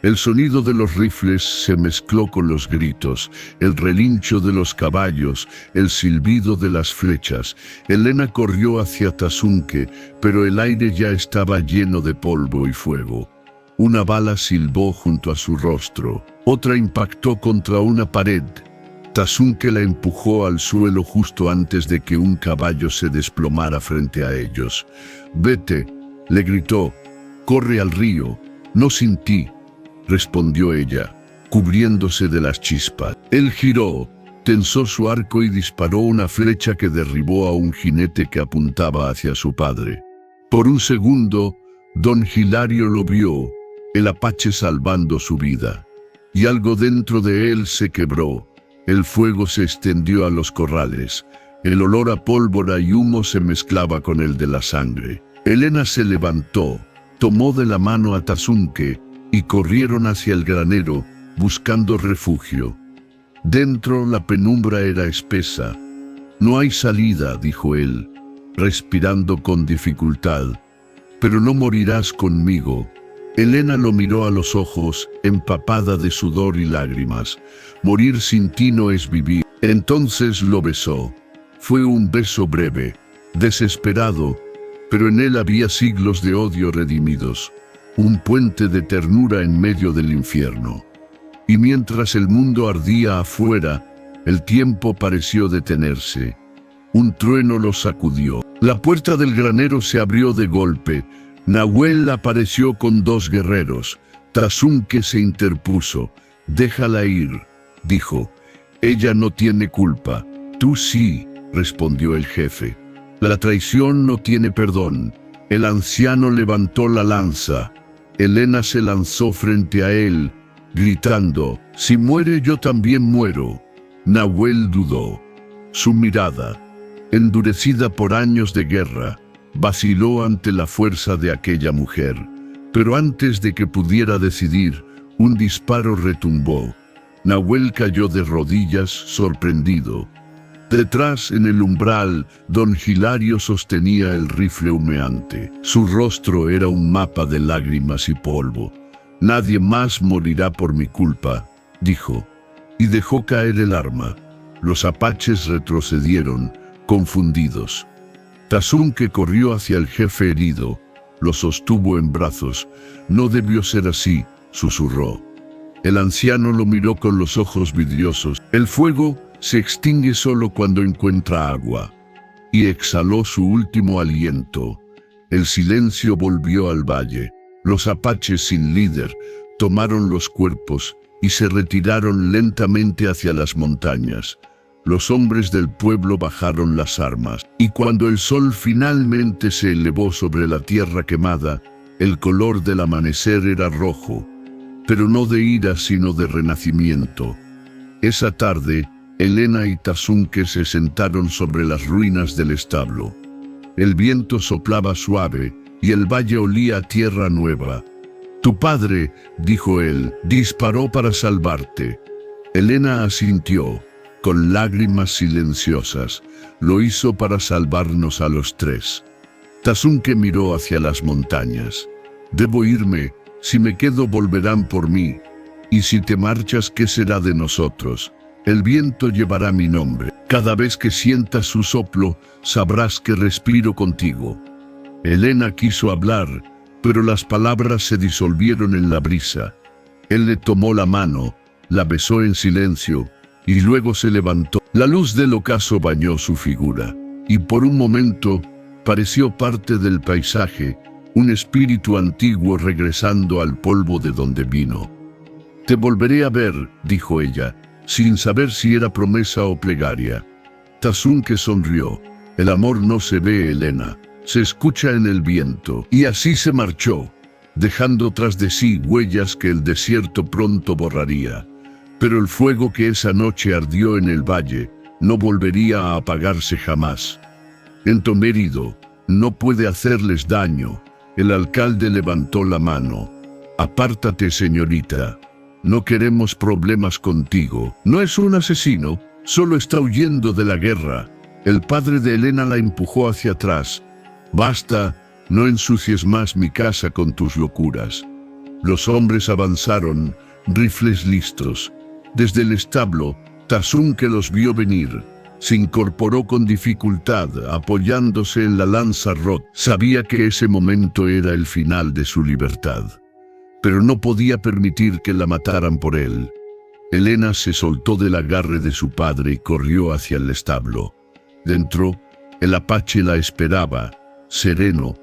El sonido de los rifles se mezcló con los gritos, el relincho de los caballos, el silbido de las flechas. Elena corrió hacia Tazunque, pero el aire ya estaba lleno de polvo y fuego. Una bala silbó junto a su rostro, otra impactó contra una pared. Tazunque la empujó al suelo justo antes de que un caballo se desplomara frente a ellos. «Vete», le gritó, «corre al río, no sin ti», respondió ella, cubriéndose de las chispas. Él giró, tensó su arco y disparó una flecha que derribó a un jinete que apuntaba hacia su padre. Por un segundo, don Hilario lo vio, el apache salvando su vida. Y algo dentro de él se quebró. El fuego se extendió a los corrales. El olor a pólvora y humo se mezclaba con el de la sangre. Elena se levantó, tomó de la mano a Tazunque y corrieron hacia el granero, buscando refugio. Dentro la penumbra era espesa. «No hay salida», dijo él, respirando con dificultad. «Pero no morirás conmigo». Elena lo miró a los ojos, empapada de sudor y lágrimas. «Morir sin ti no es vivir». Entonces lo besó. Fue un beso breve, desesperado, pero en él había siglos de odio redimidos. Un puente de ternura en medio del infierno. Y mientras el mundo ardía afuera, el tiempo pareció detenerse. Un trueno lo sacudió. La puerta del granero se abrió de golpe. Nahuel apareció con 2 guerreros. Tazunque se interpuso. «Déjala ir», dijo. «Ella no tiene culpa». «Tú sí», respondió el jefe. «La traición no tiene perdón». El anciano levantó la lanza. Elena se lanzó frente a él, gritando: «Si muere yo también muero». Nahuel dudó. Su mirada, endurecida por años de guerra, vaciló ante la fuerza de aquella mujer. Pero antes de que pudiera decidir, un disparo retumbó. Nahuel cayó de rodillas, sorprendido. Detrás, en el umbral, don Hilario sostenía el rifle humeante. Su rostro era un mapa de lágrimas y polvo. «Nadie más morirá por mi culpa», dijo, y dejó caer el arma. Los apaches retrocedieron, confundidos. Tazunque corrió hacia el jefe herido, lo sostuvo en brazos. «No debió ser así», susurró. El anciano lo miró con los ojos vidriosos. «El fuego se extingue solo cuando encuentra agua», y exhaló su último aliento. El silencio volvió al valle. Los apaches sin líder tomaron los cuerpos y se retiraron lentamente hacia las montañas. Los hombres del pueblo bajaron las armas, y cuando el sol finalmente se elevó sobre la tierra quemada, el color del amanecer era rojo, pero no de ira sino de renacimiento. Esa tarde, Elena y Tazunque se sentaron sobre las ruinas del establo. El viento soplaba suave y el valle olía a tierra nueva. «Tu padre», dijo él, «disparó para salvarte». Elena asintió, con lágrimas silenciosas. «Lo hizo para salvarnos a los 3». Tazunque miró hacia las montañas. «Debo irme. Si me quedo volverán por mí. Y si te marchas, ¿qué será de nosotros? El viento llevará mi nombre. Cada vez que sientas su soplo, sabrás que respiro contigo». Elena quiso hablar, pero las palabras se disolvieron en la brisa. Él le tomó la mano, la besó en silencio, y luego se levantó. La luz del ocaso bañó su figura, y por un momento pareció parte del paisaje, un espíritu antiguo regresando al polvo de donde vino. «Te volveré a ver», dijo ella, sin saber si era promesa o plegaria. Tazunque sonrió. «El amor no se ve, Elena, se escucha en el viento». Y así se marchó, dejando tras de sí huellas que el desierto pronto borraría. Pero el fuego que esa noche ardió en el valle no volvería a apagarse jamás. Entomérido, no puede hacerles daño. El alcalde levantó la mano. Apártate, señorita. No queremos problemas contigo. No es un asesino, solo está huyendo de la guerra. El padre de Elena la empujó hacia atrás. Basta, no ensucies más mi casa con tus locuras. Los hombres avanzaron, rifles listos. Desde el establo, Tasun, que los vio venir, se incorporó con dificultad, apoyándose en la lanza rota. Sabía que ese momento era el final de su libertad, pero no podía permitir que la mataran por él. Elena se soltó del agarre de su padre y corrió hacia el establo. Dentro, el apache la esperaba, sereno.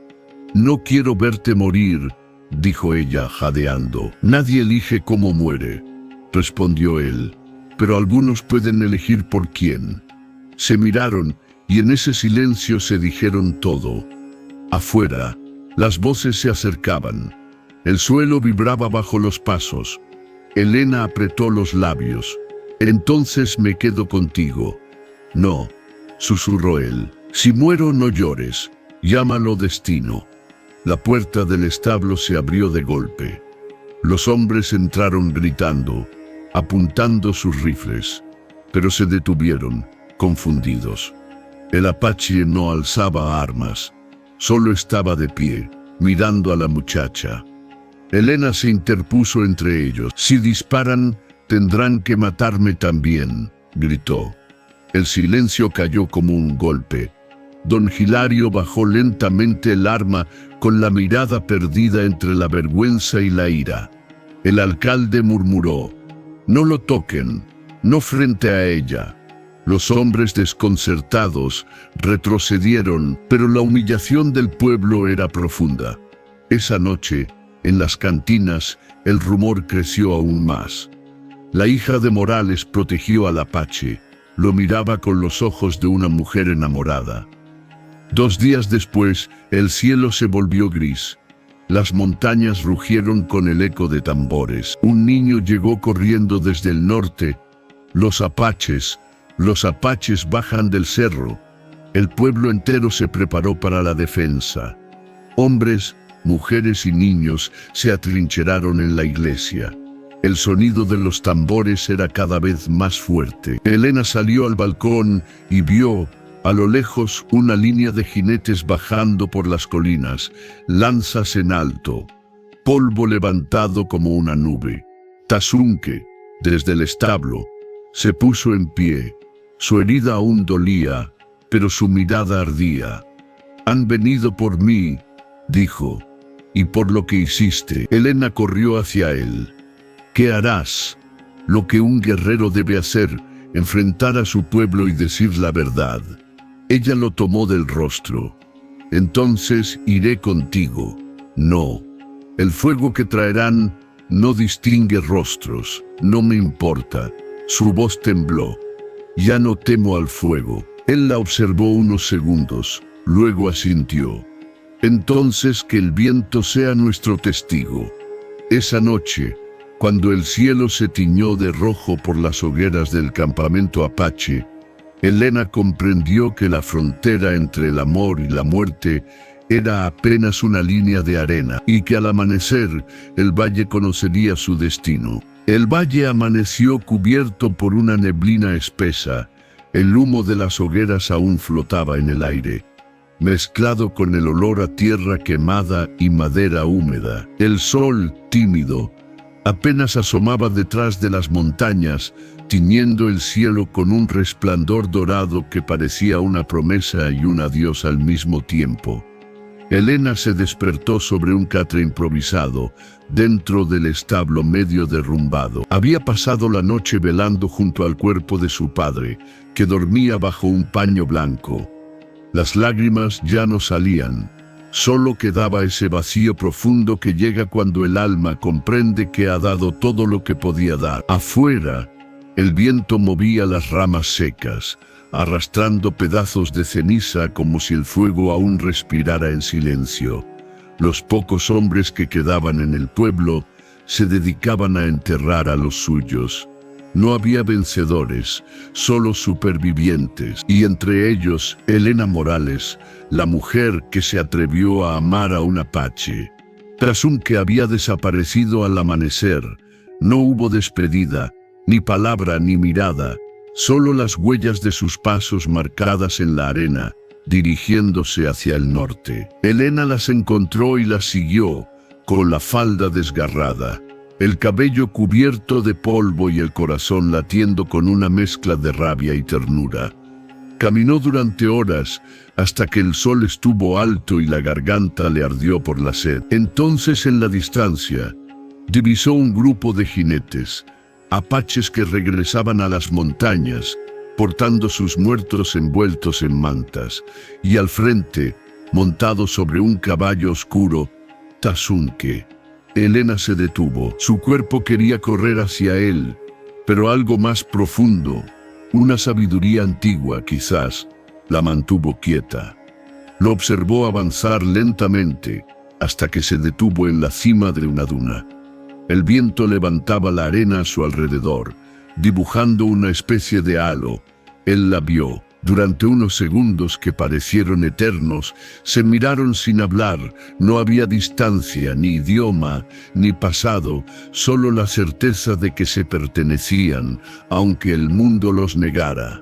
«No quiero verte morir», dijo ella jadeando. «Nadie elige cómo muere», respondió él, «pero algunos pueden elegir por quién». Se miraron y en ese silencio se dijeron todo. Afuera, las voces se acercaban. El suelo vibraba bajo los pasos. Elena apretó los labios. «Entonces me quedo contigo». «No», susurró él. «Si muero, no llores. Llámalo destino». La puerta del establo se abrió de golpe. Los hombres entraron gritando, apuntando sus rifles, pero se detuvieron, confundidos. El apache no alzaba armas, solo estaba de pie, mirando a la muchacha. Elena se interpuso entre ellos. «Si disparan, tendrán que matarme también», gritó. El silencio cayó como un golpe. Don Hilario bajó lentamente el arma con la mirada perdida entre la vergüenza y la ira. El alcalde murmuró: «No lo toquen, no frente a ella». Los hombres desconcertados retrocedieron, pero la humillación del pueblo era profunda. Esa noche, en las cantinas, el rumor creció aún más. La hija de Morales protegió al apache, lo miraba con los ojos de una mujer enamorada. 2 días después, el cielo se volvió gris. Las montañas rugieron con el eco de tambores. Un niño llegó corriendo desde el norte. Los apaches bajan del cerro». El pueblo entero se preparó para la defensa. Hombres, mujeres y niños se atrincheraron en la iglesia. El sonido de los tambores era cada vez más fuerte. Elena salió al balcón y vio, a lo lejos, una línea de jinetes bajando por las colinas, lanzas en alto, polvo levantado como una nube. Tasunke, desde el establo, se puso en pie. Su herida aún dolía, pero su mirada ardía. «Han venido por mí», dijo, «y por lo que hiciste». Elena corrió hacia él. «¿Qué harás?». «Lo que un guerrero debe hacer, enfrentar a su pueblo y decir la verdad». Ella lo tomó del rostro. «Entonces iré contigo». «No. El fuego que traerán no distingue rostros. No me importa». Su voz tembló. «Ya no temo al fuego». Él la observó unos segundos, luego asintió. «Entonces que el viento sea nuestro testigo». Esa noche, cuando el cielo se tiñó de rojo por las hogueras del campamento apache, Elena comprendió que la frontera entre el amor y la muerte era apenas una línea de arena, y que al amanecer el valle conocería su destino. El valle amaneció cubierto por una neblina espesa. El humo de las hogueras aún flotaba en el aire, mezclado con el olor a tierra quemada y madera húmeda. El sol, tímido, apenas asomaba detrás de las montañas, tiñendo el cielo con un resplandor dorado que parecía una promesa y un adiós al mismo tiempo. Elena se despertó sobre un catre improvisado, dentro del establo medio derrumbado. Había pasado la noche velando junto al cuerpo de su padre, que dormía bajo un paño blanco. Las lágrimas ya no salían. Solo quedaba ese vacío profundo que llega cuando el alma comprende que ha dado todo lo que podía dar. Afuera, el viento movía las ramas secas, arrastrando pedazos de ceniza como si el fuego aún respirara en silencio. Los pocos hombres que quedaban en el pueblo se dedicaban a enterrar a los suyos. No había vencedores, solo supervivientes, y entre ellos Elena Morales, la mujer que se atrevió a amar a un apache. Tasunke había desaparecido al amanecer. No hubo despedida, ni palabra ni mirada, solo las huellas de sus pasos marcadas en la arena, dirigiéndose hacia el norte. Elena las encontró y las siguió, con la falda desgarrada, el cabello cubierto de polvo y el corazón latiendo con una mezcla de rabia y ternura. Caminó durante horas hasta que el sol estuvo alto y la garganta le ardió por la sed. Entonces, en la distancia, divisó un grupo de jinetes, apaches que regresaban a las montañas, portando sus muertos envueltos en mantas, y al frente, montado sobre un caballo oscuro, Tasunke. Elena se detuvo. Su cuerpo quería correr hacia él, pero algo más profundo, una sabiduría antigua quizás, la mantuvo quieta. Lo observó avanzar lentamente hasta que se detuvo en la cima de una duna. El viento levantaba la arena a su alrededor, dibujando una especie de halo. Él la vio. Durante unos segundos que parecieron eternos, se miraron sin hablar. No había distancia, ni idioma, ni pasado, solo la certeza de que se pertenecían, aunque el mundo los negara.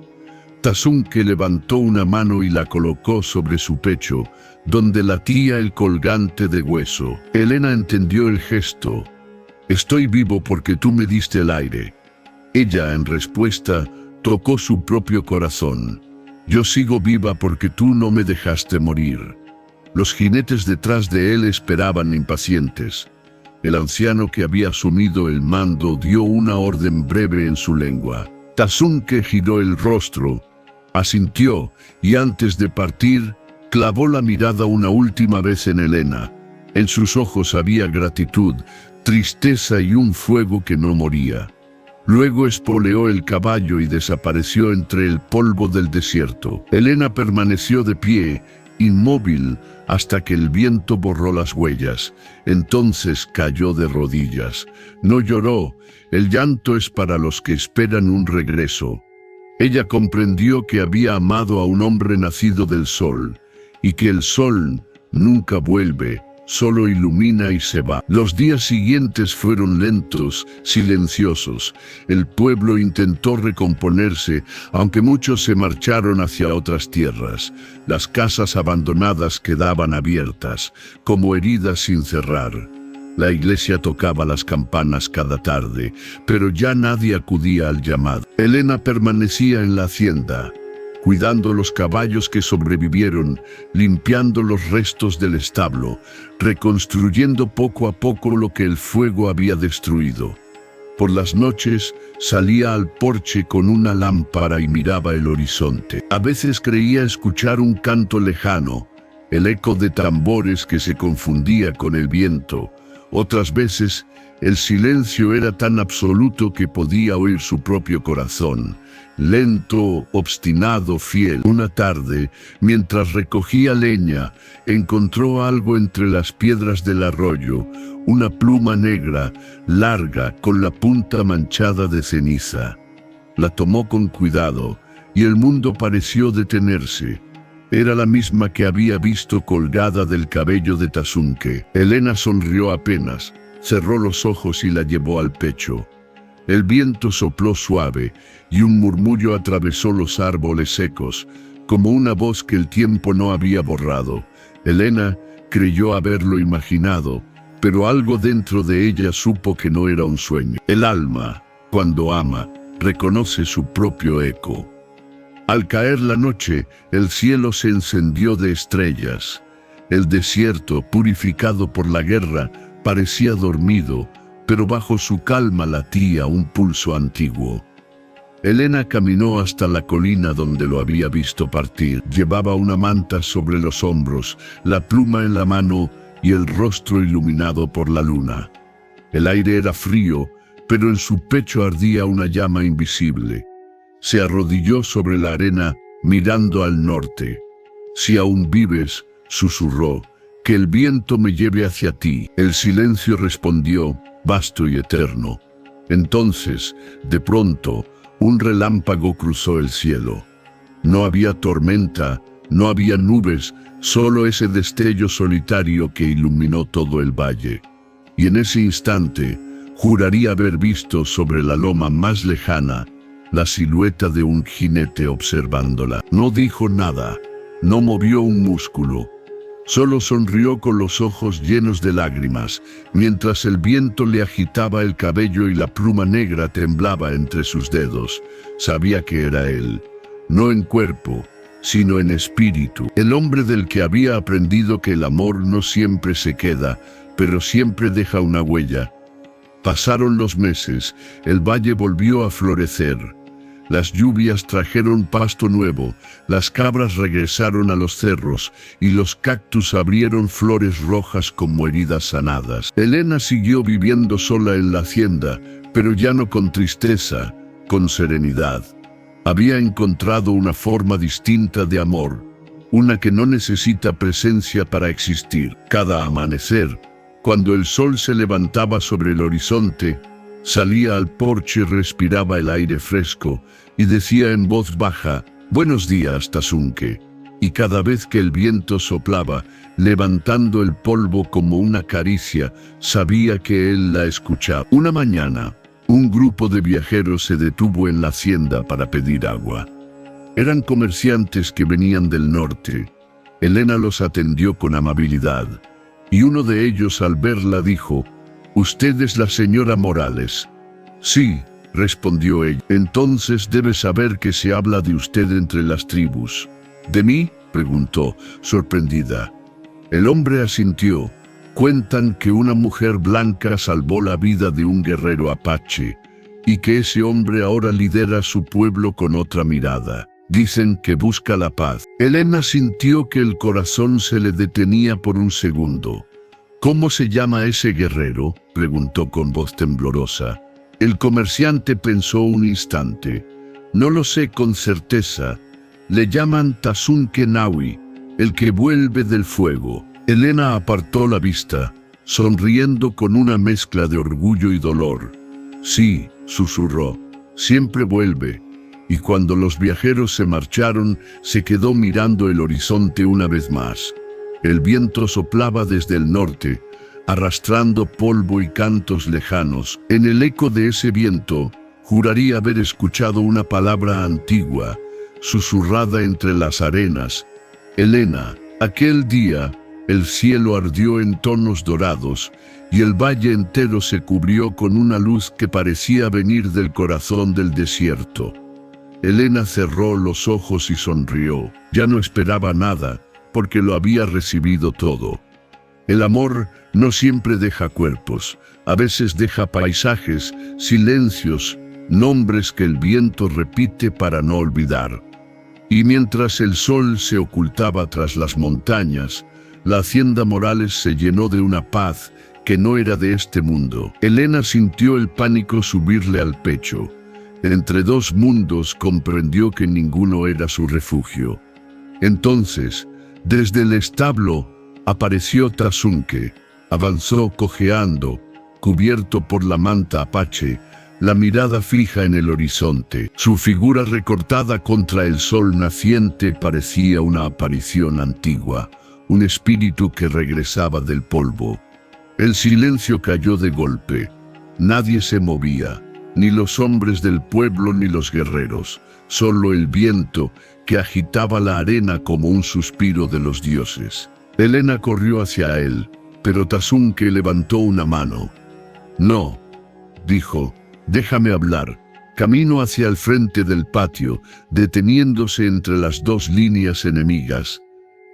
Tasunke levantó una mano y la colocó sobre su pecho, donde latía el colgante de hueso. Elena entendió el gesto. «Estoy vivo porque tú me diste el aire». Ella, en respuesta, tocó su propio corazón. «Yo sigo viva porque tú no me dejaste morir». Los jinetes detrás de él esperaban impacientes. El anciano que había asumido el mando dio una orden breve en su lengua. Tasunke giró el rostro, asintió y antes de partir, clavó la mirada una última vez en Elena. En sus ojos había gratitud, tristeza y un fuego que no moría. Luego espoleó el caballo y desapareció entre el polvo del desierto. Elena permaneció de pie, inmóvil, hasta que el viento borró las huellas. Entonces cayó de rodillas. No lloró. El llanto es para los que esperan un regreso. Ella comprendió que había amado a un hombre nacido del sol, y que el sol nunca vuelve. Solo ilumina y se va. Los días siguientes fueron lentos, silenciosos. El pueblo intentó recomponerse, aunque muchos se marcharon hacia otras tierras. Las casas abandonadas quedaban abiertas, como heridas sin cerrar. La iglesia tocaba las campanas cada tarde, pero ya nadie acudía al llamado. Elena permanecía en la hacienda, cuidando los caballos que sobrevivieron, limpiando los restos del establo, reconstruyendo poco a poco lo que el fuego había destruido. Por las noches salía al porche con una lámpara y miraba el horizonte. A veces creía escuchar un canto lejano, el eco de tambores que se confundía con el viento. Otras veces el silencio era tan absoluto que podía oír su propio corazón. Lento, obstinado, fiel. Una tarde, mientras recogía leña, encontró algo entre las piedras del arroyo, una pluma negra, larga, con la punta manchada de ceniza. La tomó con cuidado, y el mundo pareció detenerse. Era la misma que había visto colgada del cabello de Tasunke. Elena sonrió apenas, cerró los ojos y la llevó al pecho. El viento sopló suave y un murmullo atravesó los árboles secos, como una voz que el tiempo no había borrado. Elena creyó haberlo imaginado, pero algo dentro de ella supo que no era un sueño. El alma, cuando ama, reconoce su propio eco. Al caer la noche, el cielo se encendió de estrellas. El desierto, purificado por la guerra, parecía dormido, pero bajo su calma latía un pulso antiguo. Elena caminó hasta la colina donde lo había visto partir. Llevaba una manta sobre los hombros, la pluma en la mano y el rostro iluminado por la luna. El aire era frío, pero en su pecho ardía una llama invisible. Se arrodilló sobre la arena, mirando al norte. «Si aún vives», susurró, «que el viento me lleve hacia ti». El silencio respondió, vasto y eterno. Entonces, de pronto, un relámpago cruzó el cielo. No había tormenta, no había nubes, solo ese destello solitario que iluminó todo el valle. Y en ese instante, juraría haber visto sobre la loma más lejana la silueta de un jinete observándola. No dijo nada, no movió un músculo. Solo sonrió con los ojos llenos de lágrimas, mientras el viento le agitaba el cabello y la pluma negra temblaba entre sus dedos. Sabía que era él, no en cuerpo, sino en espíritu. El hombre del que había aprendido que el amor no siempre se queda, pero siempre deja una huella. Pasaron los meses, el valle volvió a florecer. Las lluvias trajeron pasto nuevo, las cabras regresaron a los cerros y los cactus abrieron flores rojas como heridas sanadas. Elena siguió viviendo sola en la hacienda, pero ya no con tristeza, con serenidad. Había encontrado una forma distinta de amor, una que no necesita presencia para existir. Cada amanecer, cuando el sol se levantaba sobre el horizonte, salía al porche, respiraba el aire fresco y decía en voz baja: «Buenos días, Tazunke». Y cada vez que el viento soplaba, levantando el polvo como una caricia, sabía que él la escuchaba. Una mañana, un grupo de viajeros se detuvo en la hacienda para pedir agua. Eran comerciantes que venían del norte. Elena los atendió con amabilidad, y uno de ellos al verla dijo: «¿Usted es la señora Morales?». «Sí», respondió ella. «Entonces debe saber que se habla de usted entre las tribus». «¿De mí?», preguntó, sorprendida. El hombre asintió. «Cuentan que una mujer blanca salvó la vida de un guerrero apache, y que ese hombre ahora lidera su pueblo con otra mirada. Dicen que busca la paz». Elena sintió que el corazón se le detenía por un segundo. «¿Cómo se llama ese guerrero?», preguntó con voz temblorosa. El comerciante pensó un instante. «No lo sé con certeza. Le llaman Tazunke Nawi, el que vuelve del fuego». Elena apartó la vista, sonriendo con una mezcla de orgullo y dolor. «Sí», susurró, «siempre vuelve». Y cuando los viajeros se marcharon, se quedó mirando el horizonte una vez más. El viento soplaba desde el norte, arrastrando polvo y cantos lejanos. En el eco de ese viento, juraría haber escuchado una palabra antigua, susurrada entre las arenas: «Elena». Aquel día, el cielo ardió en tonos dorados, y el valle entero se cubrió con una luz que parecía venir del corazón del desierto. Elena cerró los ojos y sonrió. Ya no esperaba nada, porque lo había recibido todo. El amor no siempre deja cuerpos, a veces deja paisajes, silencios, nombres que el viento repite para no olvidar. Y mientras el sol se ocultaba tras las montañas, la hacienda Morales se llenó de una paz que no era de este mundo. Elena sintió el pánico subirle al pecho. Entre dos mundos comprendió que ninguno era su refugio. Entonces, desde el establo, apareció Tazunke. Avanzó cojeando, cubierto por la manta apache, la mirada fija en el horizonte. Su figura recortada contra el sol naciente parecía una aparición antigua, un espíritu que regresaba del polvo. El silencio cayó de golpe. Nadie se movía, ni los hombres del pueblo ni los guerreros, solo el viento que agitaba la arena como un suspiro de los dioses. Elena corrió hacia él, pero Tazunke levantó una mano. «No», dijo, «déjame hablar». Camino hacia el frente del patio, deteniéndose entre las dos líneas enemigas.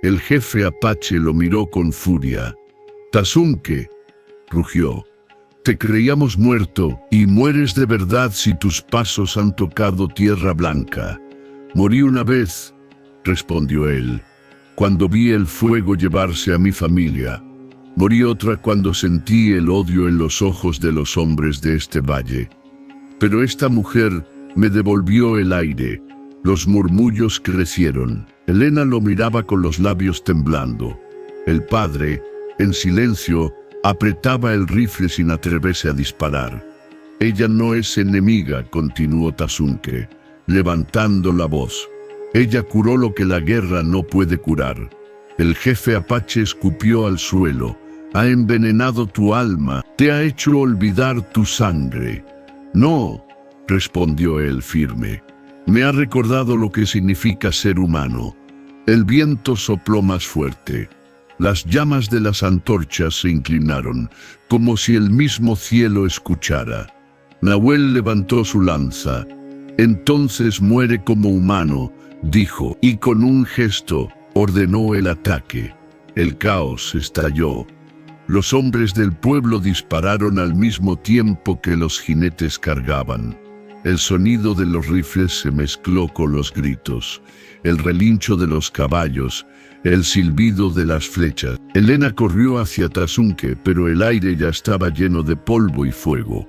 El jefe apache lo miró con furia. «Tazunke», rugió, «te creíamos muerto, y mueres de verdad si tus pasos han tocado tierra blanca». «Morí una vez», respondió él, «cuando vi el fuego llevarse a mi familia. Morí otra cuando sentí el odio en los ojos de los hombres de este valle. Pero esta mujer me devolvió el aire». Los murmullos crecieron. Elena lo miraba con los labios temblando. El padre, en silencio, apretaba el rifle sin atreverse a disparar. Ella no es enemiga, continuó Tasunke, levantando la voz. Ella curó lo que la guerra no puede curar. El jefe apache escupió al suelo. Ha envenenado tu alma, te ha hecho olvidar tu sangre. No, respondió él firme. Me ha recordado lo que significa ser humano. El viento sopló más fuerte. Las llamas de las antorchas se inclinaron, como si el mismo cielo escuchara. Nahuel levantó su lanza. Entonces muere como humano, dijo, y con un gesto ordenó el ataque. El caos estalló. Los hombres del pueblo dispararon al mismo tiempo que los jinetes cargaban. El sonido de los rifles se mezcló con los gritos, el relincho de los caballos, el silbido de las flechas. Elena corrió hacia Tasunke, pero el aire ya estaba lleno de polvo y fuego.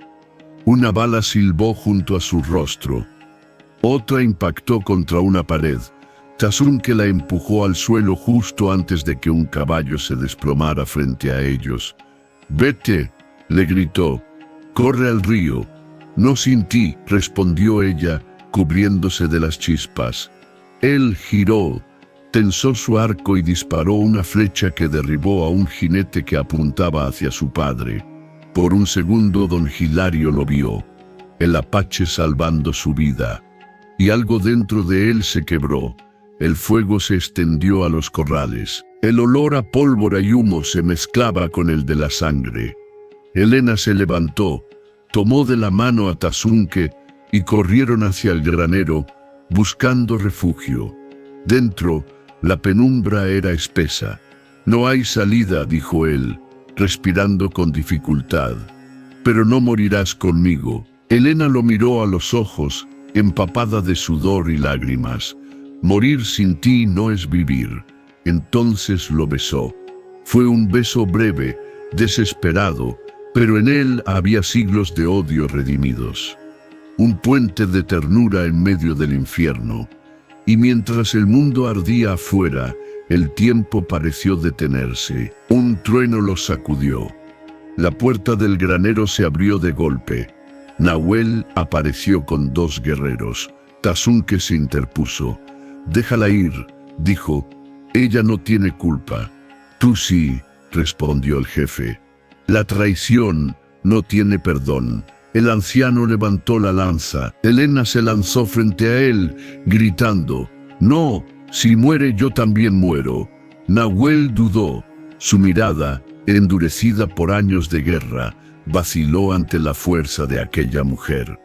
Una bala silbó junto a su rostro. Otra impactó contra una pared. Tasunke la empujó al suelo justo antes de que un caballo se desplomara frente a ellos. «Vete», le gritó, «corre al río». «No sin ti», respondió ella, cubriéndose de las chispas. Él giró, tensó su arco y disparó una flecha que derribó a un jinete que apuntaba hacia su padre. Por un segundo don Hilario lo vio, el apache salvando su vida. Y algo dentro de él se quebró. El fuego se extendió a los corrales. El olor a pólvora y humo se mezclaba con el de la sangre. Elena se levantó, tomó de la mano a Tasunke y corrieron hacia el granero, buscando refugio. Dentro, la penumbra era espesa. «No hay salida», dijo él, respirando con dificultad. «Pero no morirás conmigo». Elena lo miró a los ojos, empapada de sudor y lágrimas. «Morir sin ti no es vivir». Entonces lo besó. Fue un beso breve, desesperado, pero en él había siglos de odio redimidos. Un puente de ternura en medio del infierno. Y mientras el mundo ardía afuera, el tiempo pareció detenerse. Un trueno los sacudió. La puerta del granero se abrió de golpe. Nahuel apareció con 2 guerreros. Tasunke se interpuso. «Déjala ir», dijo. «Ella no tiene culpa». «Tú sí», respondió el jefe. «La traición no tiene perdón». El anciano levantó la lanza. Elena se lanzó frente a él, gritando, «No, si muere yo también muero». Nahuel dudó. Su mirada, endurecida por años de guerra, vaciló ante la fuerza de aquella mujer.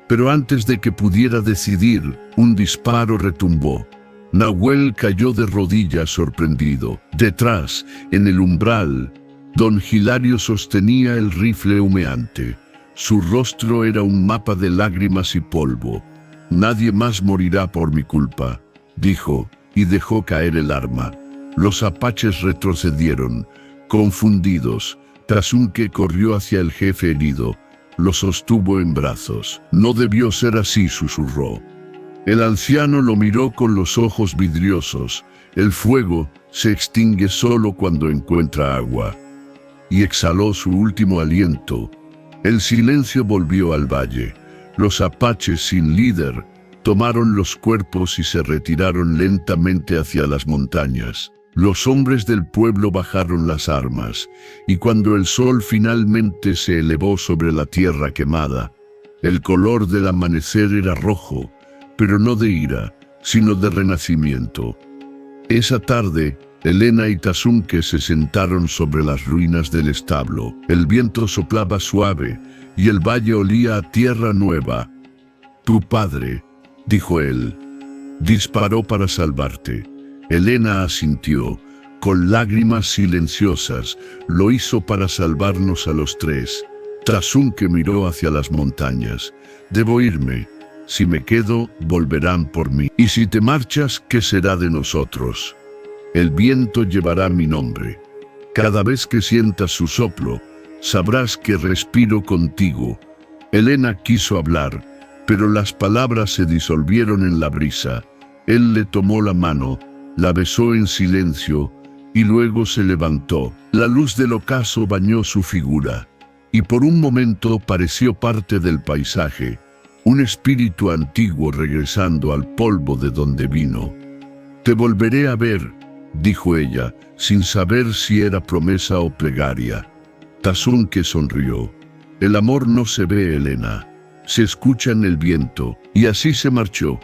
Pero antes de que pudiera decidir, un disparo retumbó. Nahuel cayó de rodillas sorprendido. Detrás, en el umbral, don Hilario sostenía el rifle humeante. Su rostro era un mapa de lágrimas y polvo. «Nadie más morirá por mi culpa», dijo, y dejó caer el arma. Los apaches retrocedieron, confundidos. Tasunke corrió hacia el jefe herido. Lo sostuvo en brazos. «No debió ser así», susurró. El anciano lo miró con los ojos vidriosos. «El fuego se extingue solo cuando encuentra agua». Y exhaló su último aliento. El silencio volvió al valle. Los apaches sin líder tomaron los cuerpos y se retiraron lentamente hacia las montañas. Los hombres del pueblo bajaron las armas, y cuando el sol finalmente se elevó sobre la tierra quemada, el color del amanecer era rojo, pero no de ira, sino de renacimiento. Esa tarde, Elena y Tasunke se sentaron sobre las ruinas del establo. El viento soplaba suave y el valle olía a tierra nueva. «Tu padre», dijo él, «disparó para salvarte». Elena asintió. Con lágrimas silenciosas, lo hizo para salvarnos a los 3. Tasunke miró hacia las montañas. «Debo irme. Si me quedo, volverán por mí. Y si te marchas, ¿qué será de nosotros? El viento llevará mi nombre. Cada vez que sientas su soplo, sabrás que respiro contigo». Elena quiso hablar, pero las palabras se disolvieron en la brisa. Él le tomó la mano, la besó en silencio, y luego se levantó. La luz del ocaso bañó su figura. y por un momento pareció parte del paisaje, un espíritu antiguo regresando al polvo de donde vino. «Te volveré a ver», dijo ella, sin saber si era promesa o plegaria. Tazunke sonrió. «El amor no se ve, Elena, se escucha en el viento», y así se marchó,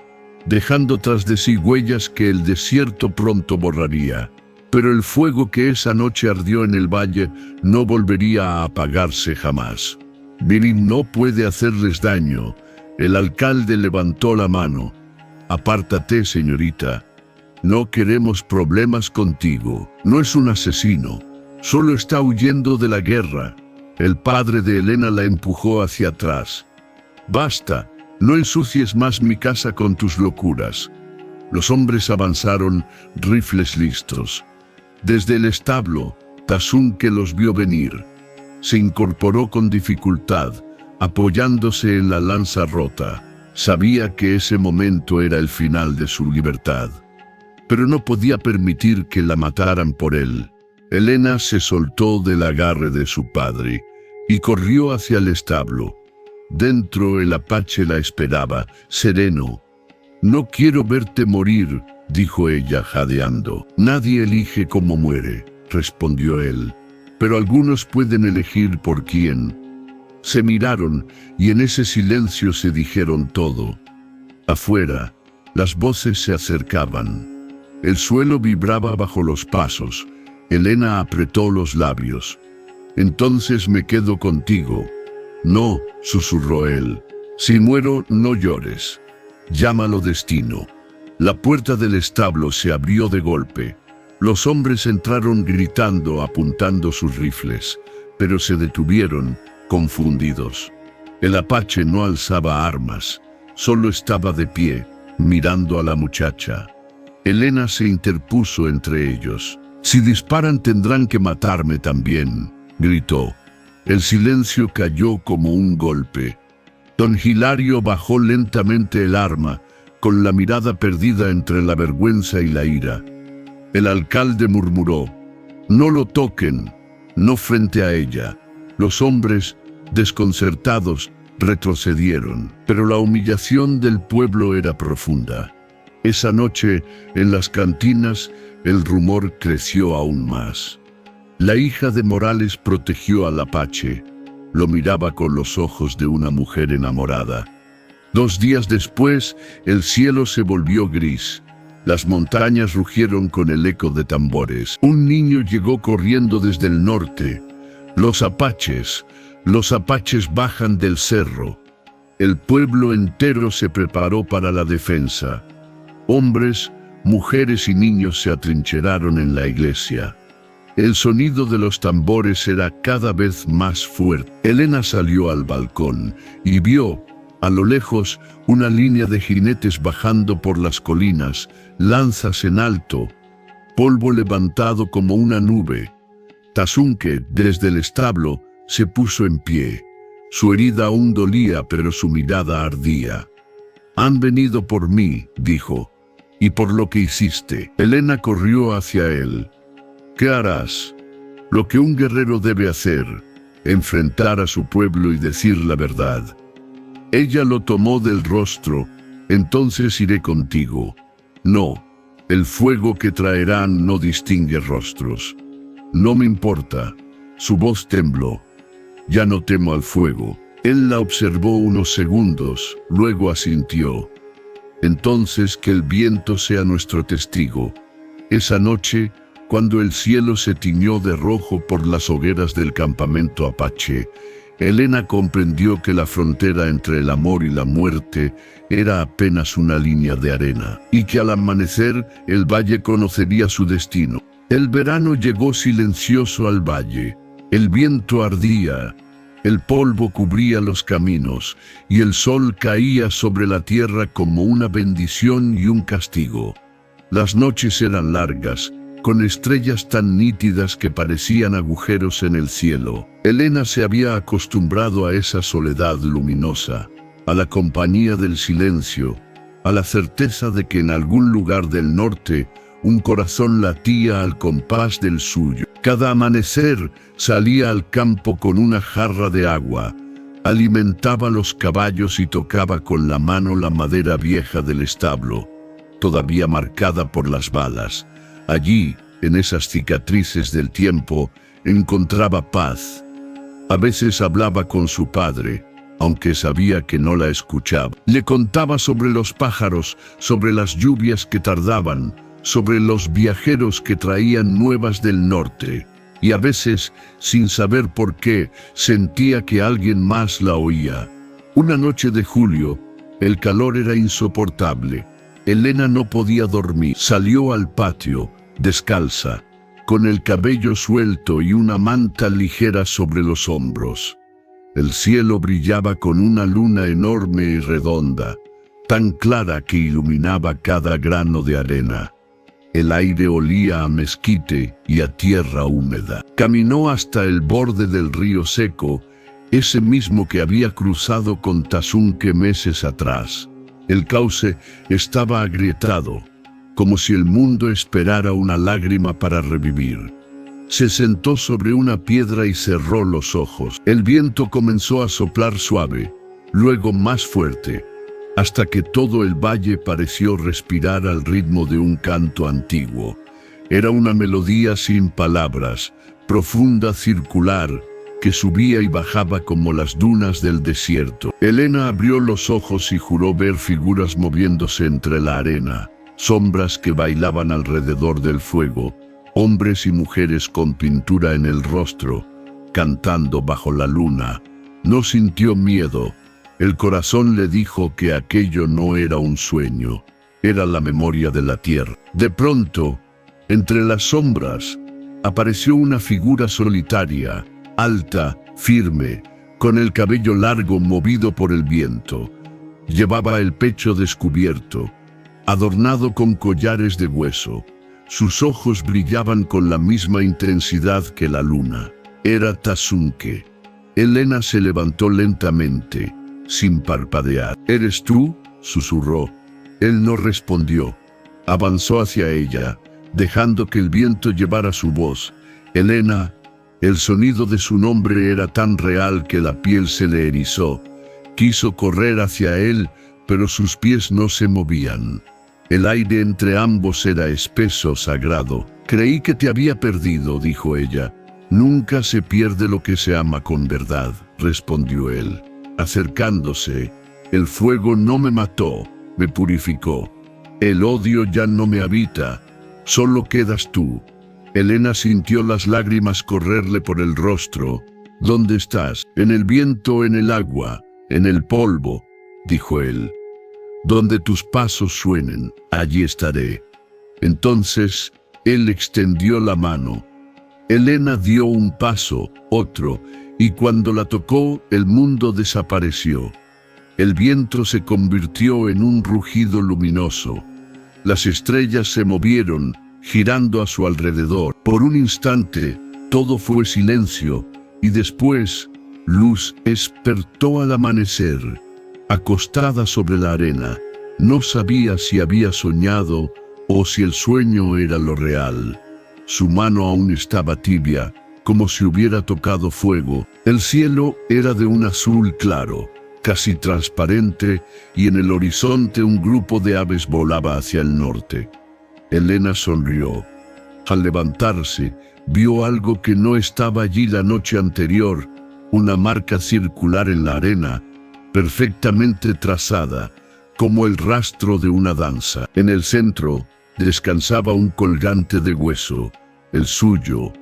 dejando tras de sí huellas que el desierto pronto borraría. Pero el fuego que esa noche ardió en el valle no volvería a apagarse jamás. «Virim no puede hacerles daño». El alcalde levantó la mano. «Apártate, señorita. No queremos problemas contigo. No es un asesino. Solo está huyendo de la guerra». El padre de Elena la empujó hacia atrás. «Basta, no ensucies más mi casa con tus locuras». Los hombres avanzaron, rifles listos. Desde el establo, Tazunke los vio venir. Se incorporó con dificultad, apoyándose en la lanza rota. Sabía que ese momento era el final de su libertad, pero no podía permitir que la mataran por él. Elena se soltó del agarre de su padre y corrió hacia el establo. Dentro el apache la esperaba, sereno. «No quiero verte morir», dijo ella jadeando. «Nadie elige cómo muere», respondió él, «pero algunos pueden elegir por quién». Se miraron y en ese silencio se dijeron todo. Afuera, las voces se acercaban. El suelo vibraba bajo los pasos. Elena apretó los labios. «Entonces me quedo contigo». «No», susurró él. «Si muero, no llores. Llámalo destino». La puerta del establo se abrió de golpe. Los hombres entraron gritando, apuntando sus rifles, pero se detuvieron, confundidos. El apache no alzaba armas, solo estaba de pie, mirando a la muchacha. Elena se interpuso entre ellos. «Si disparan tendrán que matarme también», gritó. El silencio cayó como un golpe. Don Hilario bajó lentamente el arma, con la mirada perdida entre la vergüenza y la ira. El alcalde murmuró: «No lo toquen», no frente a ella. Los hombres, desconcertados, retrocedieron, pero la humillación del pueblo era profunda. Esa noche, en las cantinas, el rumor creció aún más. La hija de Morales protegió al apache. Lo miraba con los ojos de una mujer enamorada. 2 días después, el cielo se volvió gris. Las montañas rugieron con el eco de tambores. Un niño llegó corriendo desde el norte. Los apaches bajan del cerro». El pueblo entero se preparó para la defensa. Hombres, mujeres y niños se atrincheraron en la iglesia. El sonido de los tambores era cada vez más fuerte. Elena salió al balcón y vio, a lo lejos, una línea de jinetes bajando por las colinas, lanzas en alto, polvo levantado como una nube. Tazunke, desde el establo, se puso en pie. Su herida aún dolía, pero su mirada ardía. «Han venido por mí», dijo, «y por lo que hiciste». Elena corrió hacia él. «¿Qué harás?». «Lo que un guerrero debe hacer, enfrentar a su pueblo y decir la verdad». Ella lo tomó del rostro. «Entonces iré contigo». «No, el fuego que traerán no distingue rostros». «No me importa». Su voz tembló. «Ya no temo al fuego». Él la observó unos segundos, luego asintió. «Entonces que el viento sea nuestro testigo». Esa noche, cuando el cielo se tiñó de rojo por las hogueras del campamento apache, Elena comprendió que la frontera entre el amor y la muerte era apenas una línea de arena, y que al amanecer el valle conocería su destino. El verano llegó silencioso al valle. El viento ardía, el polvo cubría los caminos, y el sol caía sobre la tierra como una bendición y un castigo. Las noches eran largas, con estrellas tan nítidas que parecían agujeros en el cielo. Elena se había acostumbrado a esa soledad luminosa, a la compañía del silencio, a la certeza de que en algún lugar del norte un corazón latía al compás del suyo. Cada amanecer salía al campo con una jarra de agua, alimentaba los caballos y tocaba con la mano la madera vieja del establo, todavía marcada por las balas. Allí, en esas cicatrices del tiempo, encontraba paz. A veces hablaba con su padre, aunque sabía que no la escuchaba. Le contaba sobre los pájaros, sobre las lluvias que tardaban, sobre los viajeros que traían nuevas del norte. Y a veces, sin saber por qué, sentía que alguien más la oía. Una noche de julio, el calor era insoportable. Elena no podía dormir. Salió al patio, descalza, con el cabello suelto y una manta ligera sobre los hombros. El cielo brillaba con una luna enorme y redonda, tan clara que iluminaba cada grano de arena. El aire olía a mezquite y a tierra húmeda. Caminó hasta el borde del río seco, ese mismo que había cruzado con Tasunque meses atrás. El cauce estaba agrietado, como si el mundo esperara una lágrima para revivir. Se sentó sobre una piedra y cerró los ojos. El viento comenzó a soplar suave, luego más fuerte, hasta que todo el valle pareció respirar al ritmo de un canto antiguo. Era una melodía sin palabras, profunda, circular, que subía y bajaba como las dunas del desierto. Elena abrió los ojos y juró ver figuras moviéndose entre la arena, sombras que bailaban alrededor del fuego, hombres y mujeres con pintura en el rostro, cantando bajo la luna. No sintió miedo. El corazón le dijo que aquello no era un sueño, era la memoria de la tierra. De pronto, entre las sombras, apareció una figura solitaria, alta, firme, con el cabello largo movido por el viento. Llevaba el pecho descubierto, adornado con collares de hueso. Sus ojos brillaban con la misma intensidad que la luna. Era Tasunque. Elena se levantó lentamente, sin parpadear. ¿Eres tú?, susurró. Él no respondió. Avanzó hacia ella, dejando que el viento llevara su voz. Elena. El sonido de su nombre era tan real que la piel se le erizó. Quiso correr hacia él, pero sus pies no se movían. El aire entre ambos era espeso, sagrado. Creí que te había perdido, dijo ella. Nunca se pierde lo que se ama con verdad, respondió él. Acercándose, el fuego no me mató, me purificó. El odio ya no me habita, solo quedas tú. Elena sintió las lágrimas correrle por el rostro. ¿Dónde estás? En el viento, en el agua, en el polvo, dijo él. Donde tus pasos suenen, allí estaré. Entonces, él extendió la mano. Elena dio un paso, otro, y cuando la tocó, el mundo desapareció. El viento se convirtió en un rugido luminoso. Las estrellas se movieron, girando a su alrededor. Por un instante, todo fue silencio, y después, luz. Despertó al amanecer. Acostada sobre la arena, no sabía si había soñado o si el sueño era lo real. Su mano aún estaba tibia, como si hubiera tocado fuego. El cielo era de un azul claro, casi transparente, y en el horizonte un grupo de aves volaba hacia el norte. Elena sonrió. Al levantarse, vio algo que no estaba allí la noche anterior, una marca circular en la arena, perfectamente trazada, como el rastro de una danza. En el centro, descansaba un colgante de hueso, el suyo,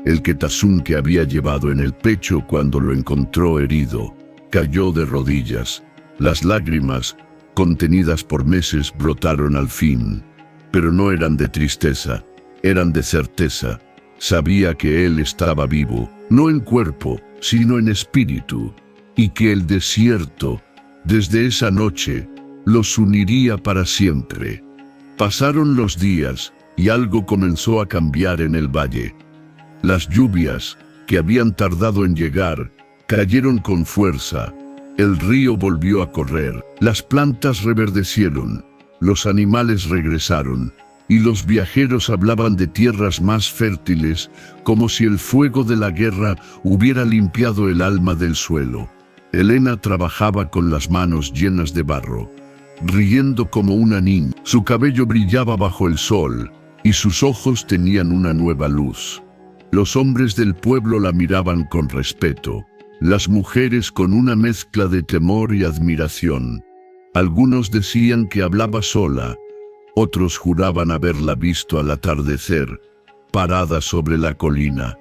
el que Tasunque había llevado en el pecho cuando lo encontró herido. Cayó de rodillas. Las lágrimas, contenidas por meses, brotaron al fin, pero no eran de tristeza, eran de certeza. Sabía que él estaba vivo, no en cuerpo, sino en espíritu, y que el desierto, desde esa noche, los uniría para siempre. Pasaron los días, y algo comenzó a cambiar en el valle. Las lluvias, que habían tardado en llegar, cayeron con fuerza. El río volvió a correr. Las plantas reverdecieron. Los animales regresaron. y los viajeros hablaban de tierras más fértiles, como si el fuego de la guerra hubiera limpiado el alma del suelo. Helena trabajaba con las manos llenas de barro, riendo como una niña. Su cabello brillaba bajo el sol, y sus ojos tenían una nueva luz. Los hombres del pueblo la miraban con respeto, las mujeres con una mezcla de temor y admiración. Algunos decían que hablaba sola, otros juraban haberla visto al atardecer, parada sobre la colina,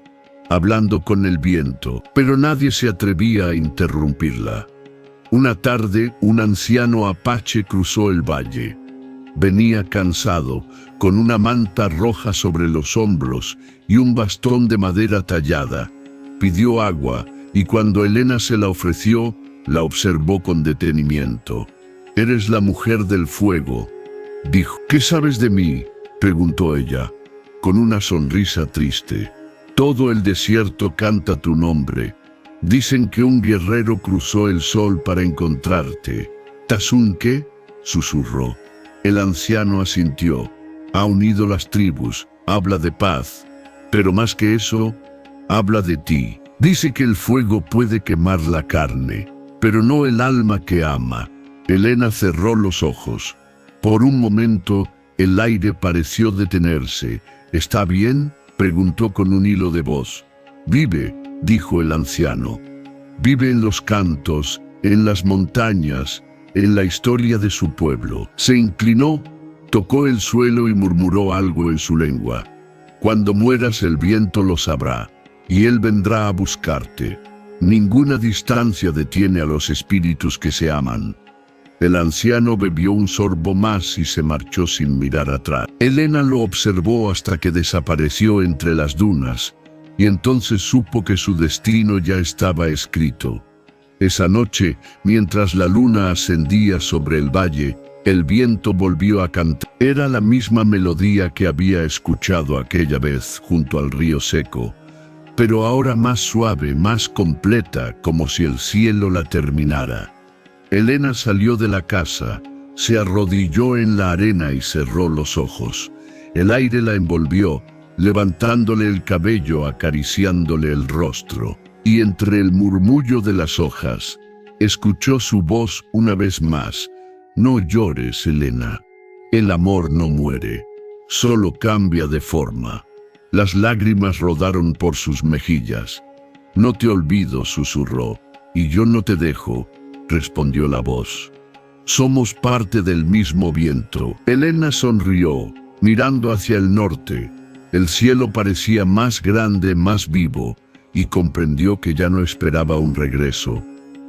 hablando con el viento, pero nadie se atrevía a interrumpirla. Una tarde, un anciano apache cruzó el valle. Venía cansado, con una manta roja sobre los hombros y un bastón de madera tallada. Pidió agua, y cuando Helena se la ofreció, la observó con detenimiento. «Eres la mujer del fuego», dijo. «¿Qué sabes de mí?», preguntó ella, con una sonrisa triste. «Todo el desierto canta tu nombre. Dicen que un guerrero cruzó el sol para encontrarte». «¿Tasun qué?», susurró. El anciano asintió. «Ha unido las tribus, habla de paz. Pero más que eso, habla de ti. Dice que el fuego puede quemar la carne, pero no el alma que ama». Helena cerró los ojos. Por un momento, el aire pareció detenerse. «¿Está bien?», preguntó con un hilo de voz. «Vive», dijo el anciano. «Vive en los cantos, en las montañas, en la historia de su pueblo». Se inclinó, tocó el suelo y murmuró algo en su lengua. «Cuando mueras el viento lo sabrá, y él vendrá a buscarte. Ninguna distancia detiene a los espíritus que se aman». El anciano bebió un sorbo más y se marchó sin mirar atrás. Helena lo observó hasta que desapareció entre las dunas, y entonces supo que su destino ya estaba escrito. Esa noche, mientras la luna ascendía sobre el valle, el viento volvió a cantar. Era la misma melodía que había escuchado aquella vez junto al río seco, pero ahora más suave, más completa, como si el cielo la terminara. Helena salió de la casa, se arrodilló en la arena y cerró los ojos. El aire la envolvió, levantándole el cabello, acariciándole el rostro, y entre el murmullo de las hojas, escuchó su voz una vez más. «No llores, Helena. El amor no muere, solo cambia de forma». Las lágrimas rodaron por sus mejillas. «No te olvido», susurró. «Y yo no te dejo», respondió la voz. «Somos parte del mismo viento». Helena sonrió, mirando hacia el norte. El cielo parecía más grande, más vivo, y comprendió que ya no esperaba un regreso.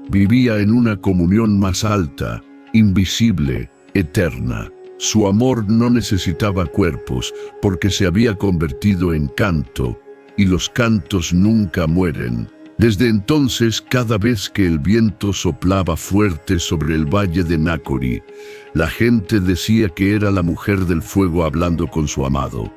Vivía en una comunión más alta, invisible, eterna. Su amor no necesitaba cuerpos, porque se había convertido en canto, y los cantos nunca mueren. Desde entonces, cada vez que el viento soplaba fuerte sobre el valle de Nácori, la gente decía que era la mujer del fuego hablando con su amado.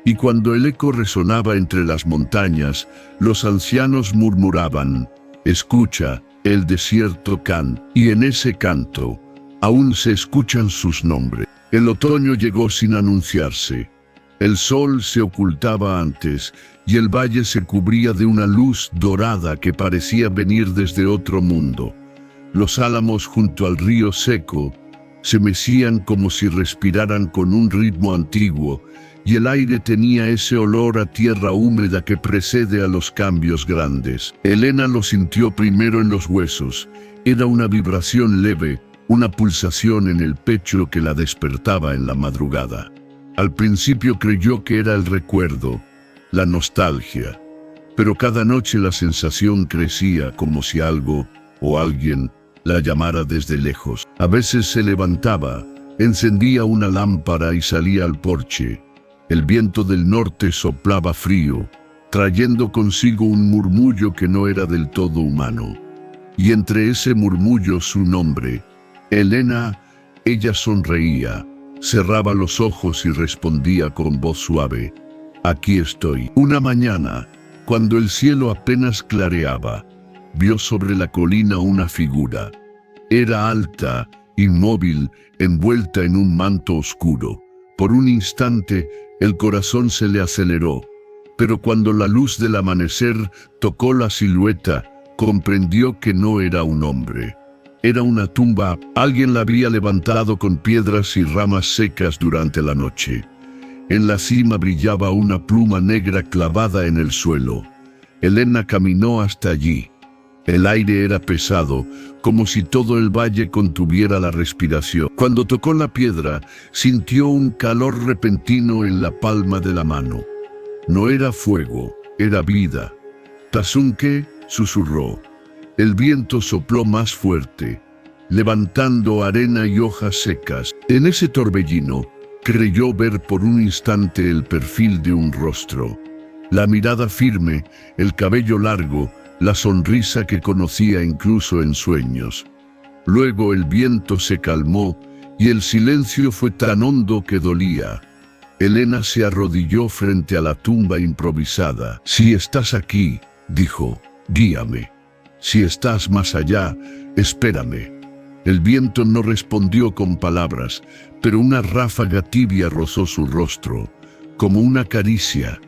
Y cuando el eco resonaba entre las montañas, los ancianos murmuraban: «Escucha, el desierto canta», y en ese canto aún se escuchan sus nombres. El otoño llegó sin anunciarse. El sol se ocultaba antes, y el valle se cubría de una luz dorada que parecía venir desde otro mundo. Los álamos junto al río seco se mecían como si respiraran con un ritmo antiguo, y el aire tenía ese olor a tierra húmeda que precede a los cambios grandes. Helena lo sintió primero en los huesos. Era una vibración leve, una pulsación en el pecho que la despertaba en la madrugada. Al principio creyó que era el recuerdo, la nostalgia, pero cada noche la sensación crecía como si algo o alguien la llamara desde lejos. A veces se levantaba, encendía una lámpara y salía al porche. El viento del norte soplaba frío, trayendo consigo un murmullo que no era del todo humano. Y entre ese murmullo su nombre, Helena. Ella sonreía, cerraba los ojos y respondía con voz suave: «Aquí estoy». Una mañana, cuando el cielo apenas clareaba, vio sobre la colina una figura. Era alta, inmóvil, envuelta en un manto oscuro. Por un instante, el corazón se le aceleró, pero cuando la luz del amanecer tocó la silueta, comprendió que no era un hombre. Era una tumba. Alguien la había levantado con piedras y ramas secas durante la noche. En la cima brillaba una pluma negra clavada en el suelo. Elena caminó hasta allí. El aire era pesado, como si todo el valle contuviera la respiración. Cuando tocó la piedra, sintió un calor repentino en la palma de la mano. No era fuego, era vida. «Tasunke», susurró. El viento sopló más fuerte, levantando arena y hojas secas. En ese torbellino, creyó ver por un instante el perfil de un rostro. La mirada firme, el cabello largo, la sonrisa que conocía incluso en sueños. Luego el viento se calmó y el silencio fue tan hondo que dolía. Elena se arrodilló frente a la tumba improvisada. «Si estás aquí», dijo, «guíame. Si estás más allá, espérame». El viento no respondió con palabras, pero una ráfaga tibia rozó su rostro, como una caricia.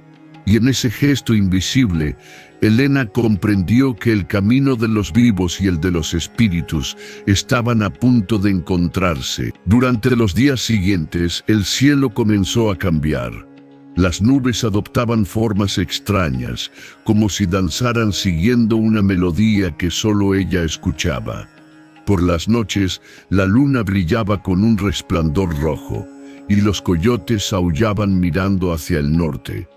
Y en ese gesto invisible, Elena comprendió que el camino de los vivos y el de los espíritus estaban a punto de encontrarse. Durante los días siguientes, el cielo comenzó a cambiar. Las nubes adoptaban formas extrañas, como si danzaran siguiendo una melodía que solo ella escuchaba. Por las noches, la luna brillaba con un resplandor rojo, y los coyotes aullaban mirando hacia el norte.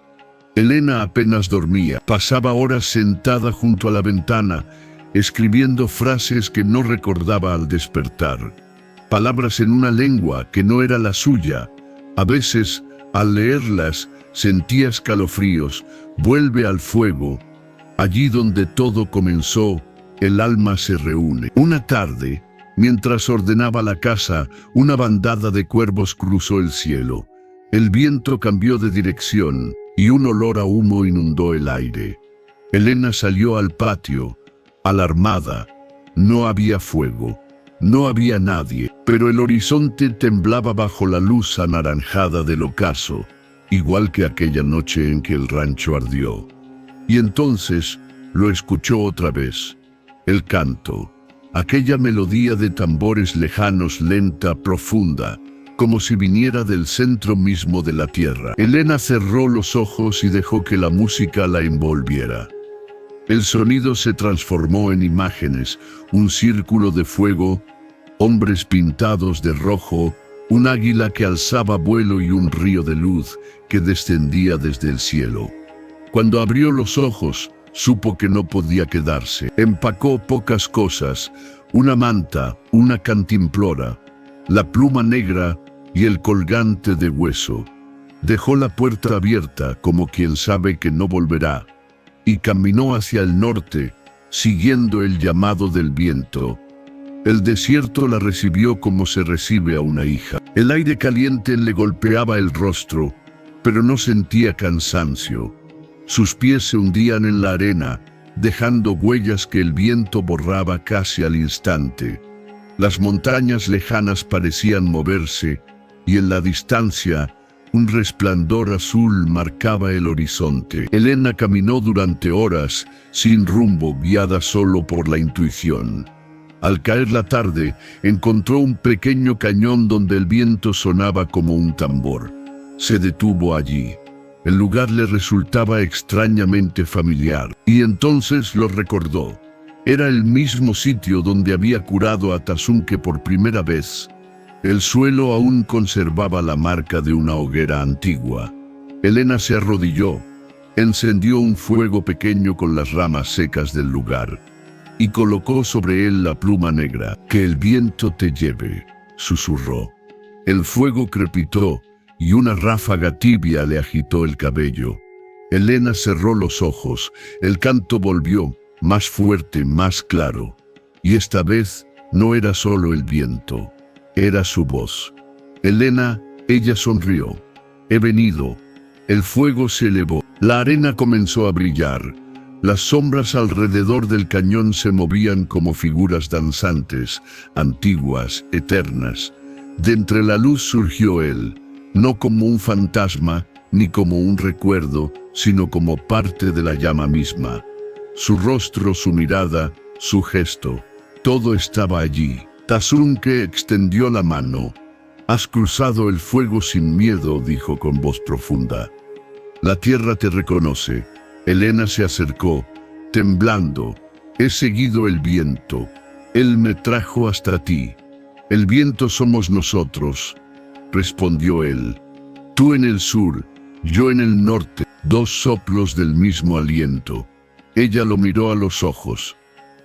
Elena apenas dormía. Pasaba horas sentada junto a la ventana, escribiendo frases que no recordaba al despertar. Palabras en una lengua que no era la suya. A veces, al leerlas, sentía escalofríos. «Vuelve al fuego. Allí donde todo comenzó, el alma se reúne». Una tarde, mientras ordenaba la casa, una bandada de cuervos cruzó el cielo. El viento cambió de dirección y un olor a humo inundó el aire. Elena salió al patio, alarmada. No había fuego, no había nadie, pero el horizonte temblaba bajo la luz anaranjada del ocaso, igual que aquella noche en que el rancho ardió. Y entonces lo escuchó otra vez. El canto, aquella melodía de tambores lejanos, lenta, profunda, como si viniera del centro mismo de la tierra. Elena cerró los ojos y dejó que la música la envolviera. El sonido se transformó en imágenes, un círculo de fuego, hombres pintados de rojo, un águila que alzaba vuelo y un río de luz que descendía desde el cielo. Cuando abrió los ojos, supo que no podía quedarse. Empacó pocas cosas, una manta, una cantimplora, la pluma negra y el colgante de hueso. Dejó la puerta abierta como quien sabe que no volverá, y caminó hacia el norte, siguiendo el llamado del viento. El desierto la recibió como se recibe a una hija. El aire caliente le golpeaba el rostro, pero no sentía cansancio. Sus pies se hundían en la arena, dejando huellas que el viento borraba casi al instante. Las montañas lejanas parecían moverse, y en la distancia, un resplandor azul marcaba el horizonte. Elena caminó durante horas, sin rumbo, guiada solo por la intuición. Al caer la tarde, encontró un pequeño cañón donde el viento sonaba como un tambor. Se detuvo allí. El lugar le resultaba extrañamente familiar, y entonces lo recordó. Era el mismo sitio donde había curado a Tasunke por primera vez. El suelo aún conservaba la marca de una hoguera antigua. Elena se arrodilló, encendió un fuego pequeño con las ramas secas del lugar, y colocó sobre él la pluma negra. «Que el viento te lleve», susurró. El fuego crepitó, y una ráfaga tibia le agitó el cabello. Elena cerró los ojos. El canto volvió, más fuerte, más claro. Y esta vez no era solo el viento, era su voz. «Elena», ella sonrió. «He venido». El fuego se elevó. La arena comenzó a brillar. Las sombras alrededor del cañón se movían como figuras danzantes, antiguas, eternas. De entre la luz surgió él, no como un fantasma ni como un recuerdo, sino como parte de la llama misma. Su rostro, su mirada, su gesto, todo estaba allí. Tazunke extendió la mano. «Has cruzado el fuego sin miedo», dijo con voz profunda. «La tierra te reconoce». Elena se acercó, temblando. «He seguido el viento. Él me trajo hasta ti». «El viento somos nosotros», respondió él. «Tú en el sur, yo en el norte, dos soplos del mismo aliento». Ella lo miró a los ojos.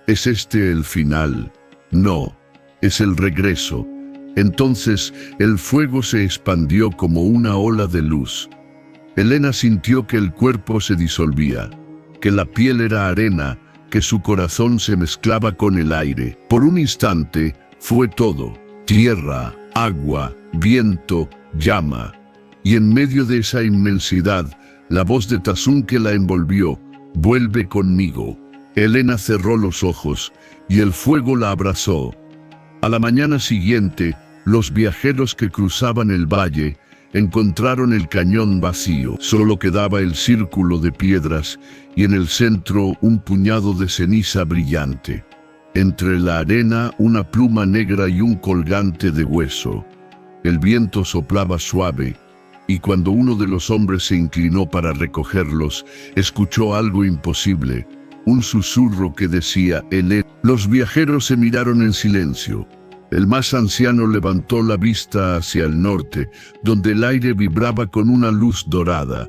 «¿Es este el final?» «No, es el regreso». Entonces el fuego se expandió como una ola de luz. Elena sintió que el cuerpo se disolvía, que la piel era arena, que su corazón se mezclaba con el aire. Por un instante fue todo: tierra, agua, viento, llama. Y en medio de esa inmensidad, la voz de Tazunke la envolvió: «Vuelve conmigo». Elena cerró los ojos y el fuego la abrazó. A la mañana siguiente, los viajeros que cruzaban el valle encontraron el cañón vacío. Solo quedaba el círculo de piedras y en el centro un puñado de ceniza brillante. Entre la arena, una pluma negra y un colgante de hueso. El viento soplaba suave, y cuando uno de los hombres se inclinó para recogerlos, escuchó algo imposible, un susurro que decía: «Elena». Los viajeros se miraron en silencio. El más anciano levantó la vista hacia el norte, donde el aire vibraba con una luz dorada.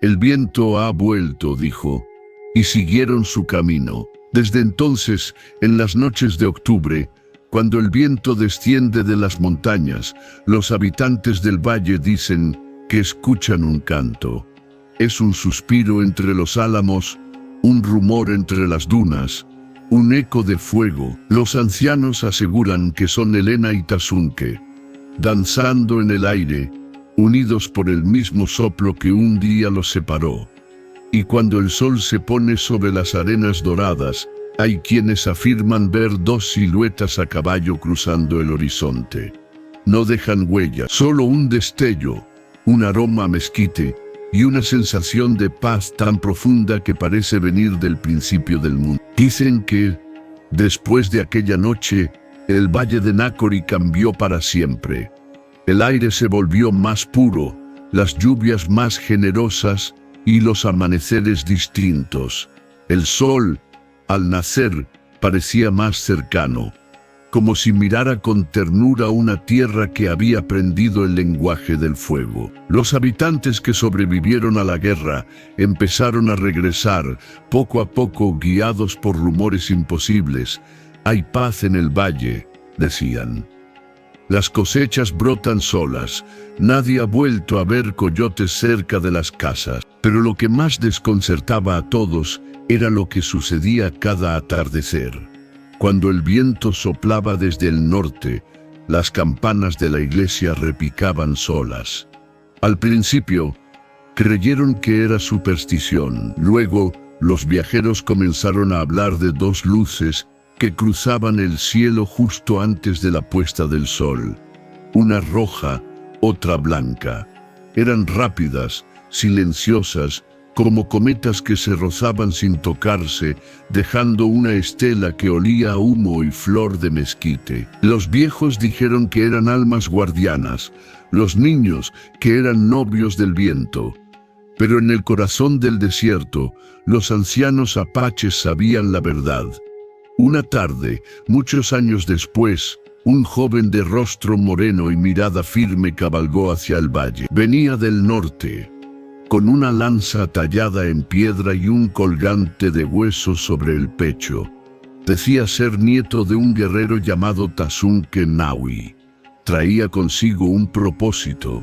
«El viento ha vuelto», dijo, y siguieron su camino. Desde entonces, en las noches de octubre, cuando el viento desciende de las montañas, los habitantes del valle dicen que escuchan un canto. Es un suspiro entre los álamos, un rumor entre las dunas, un eco de fuego. Los ancianos aseguran que son Elena y Tazunke, danzando en el aire, unidos por el mismo soplo que un día los separó. Y cuando el sol se pone sobre las arenas doradas, hay quienes afirman ver dos siluetas a caballo cruzando el horizonte. No dejan huella, solo un destello, un aroma a mezquite y una sensación de paz tan profunda que parece venir del principio del mundo. Dicen que, después de aquella noche, el valle de Nácori cambió para siempre. El aire se volvió más puro, las lluvias más generosas y los amaneceres distintos. El sol, al nacer, parecía más cercano, como si mirara con ternura una tierra que había aprendido el lenguaje del fuego. Los habitantes que sobrevivieron a la guerra empezaron a regresar, poco a poco, guiados por rumores imposibles. «Hay paz en el valle», decían. «Las cosechas brotan solas, nadie ha vuelto a ver coyotes cerca de las casas». Pero lo que más desconcertaba a todos era lo que sucedía cada atardecer. Cuando el viento soplaba desde el norte, las campanas de la iglesia repicaban solas. Al principio, creyeron que era superstición. Luego, los viajeros comenzaron a hablar de dos luces que cruzaban el cielo justo antes de la puesta del sol. Una roja, otra blanca. Eran rápidas, silenciosas, como cometas que se rozaban sin tocarse, dejando una estela que olía a humo y flor de mezquite. Los viejos dijeron que eran almas guardianas, los niños que eran novios del viento. Pero en el corazón del desierto, los ancianos apaches sabían la verdad. Una tarde, muchos años después, un joven de rostro moreno y mirada firme cabalgó hacia el valle. Venía del norte, con una lanza tallada en piedra y un colgante de hueso sobre el pecho. Decía ser nieto de un guerrero llamado Tazunke Nawi. Traía consigo un propósito: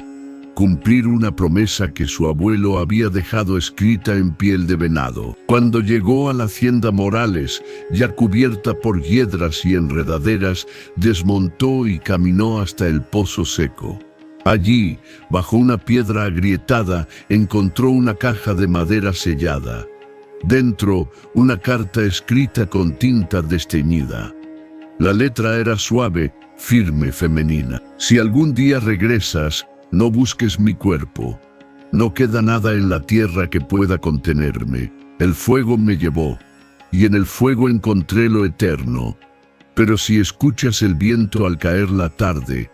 cumplir una promesa que su abuelo había dejado escrita en piel de venado. Cuando llegó a la hacienda Morales, ya cubierta por hiedras y enredaderas, desmontó y caminó hasta el pozo seco. Allí, bajo una piedra agrietada, encontró una caja de madera sellada. Dentro, una carta escrita con tinta desteñida. La letra era suave, firme, femenina. «Si algún día regresas, No busques mi cuerpo. No queda nada en la tierra que pueda contenerme. El fuego me llevó, y en el fuego encontré lo eterno. Pero si escuchas el viento al caer la tarde,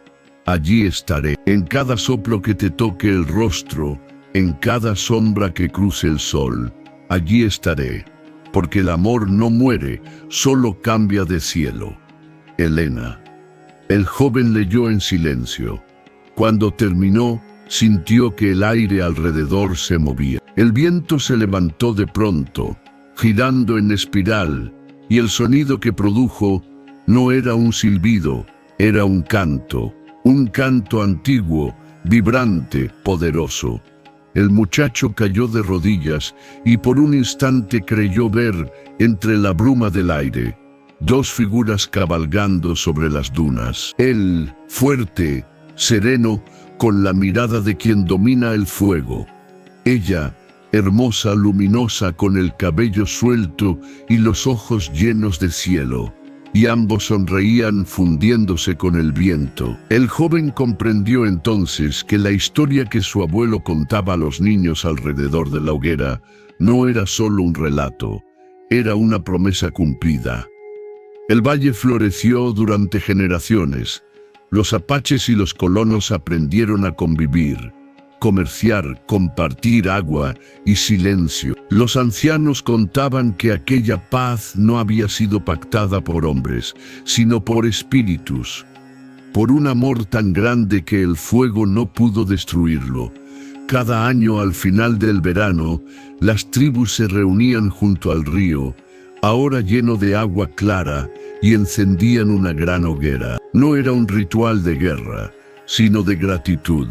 allí estaré. En cada soplo que te toque el rostro, en cada sombra que cruce el sol, allí estaré. Porque el amor no muere, solo cambia de cielo. Elena. El joven leyó en silencio. Cuando terminó, sintió que el aire alrededor se movía. El viento se levantó de pronto, girando en espiral, y el sonido que produjo no era un silbido, era un canto antiguo, vibrante, poderoso. El muchacho cayó de rodillas y por un instante creyó ver, entre la bruma del aire, dos figuras cabalgando sobre las dunas. Él, fuerte, sereno, con la mirada de quien domina el fuego. Ella, hermosa, luminosa, con el cabello suelto y los ojos llenos de cielo. Y ambos sonreían fundiéndose con el viento. El joven comprendió entonces que la historia que su abuelo contaba a los niños alrededor de la hoguera no era solo un relato, era una promesa cumplida. El valle floreció durante generaciones. Los apaches y los colonos aprendieron a convivir, comerciar, compartir agua y silencio. Los ancianos contaban que aquella paz no había sido pactada por hombres, sino por espíritus, por un amor tan grande que el fuego no pudo destruirlo. Cada año al final del verano, las tribus se reunían junto al río, ahora lleno de agua clara, y encendían una gran hoguera. No era un ritual de guerra, sino de gratitud.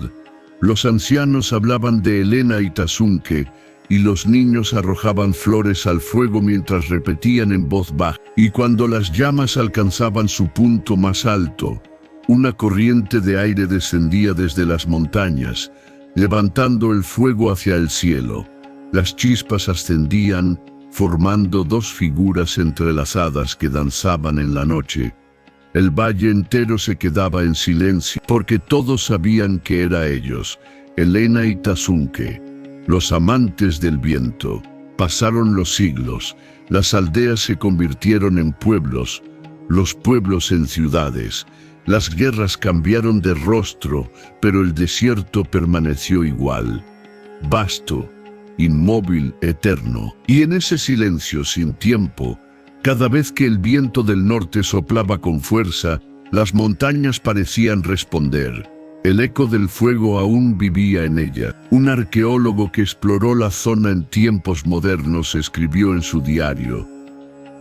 Los ancianos hablaban de Elena y Tasunke, y los niños arrojaban flores al fuego mientras repetían en voz baja. Y cuando las llamas alcanzaban su punto más alto, una corriente de aire descendía desde las montañas, levantando el fuego hacia el cielo. Las chispas ascendían, formando dos figuras entrelazadas que danzaban en la noche. El valle entero se quedaba en silencio, porque todos sabían que eran ellos, Elena y Tasunke, los amantes del viento. Pasaron los siglos, las aldeas se convirtieron en pueblos, los pueblos en ciudades. Las guerras cambiaron de rostro, pero el desierto permaneció igual, vasto, inmóvil, eterno. Y en ese silencio sin tiempo, cada vez que el viento del norte soplaba con fuerza, las montañas parecían responder. El eco del fuego aún vivía en ella. Un arqueólogo que exploró la zona en tiempos modernos escribió en su diario: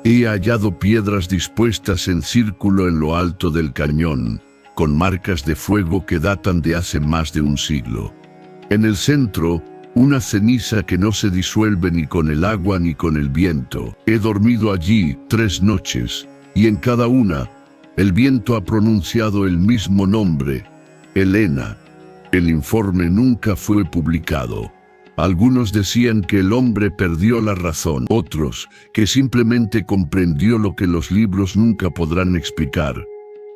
«He hallado piedras dispuestas en círculo en lo alto del cañón, con marcas de fuego que datan de hace más de un siglo. En el centro, una ceniza que no se disuelve ni con el agua ni con el viento. He dormido allí 3 noches, y en cada una, el viento ha pronunciado el mismo nombre, Elena». El informe nunca fue publicado. Algunos decían que el hombre perdió la razón, otros que simplemente comprendió lo que los libros nunca podrán explicar,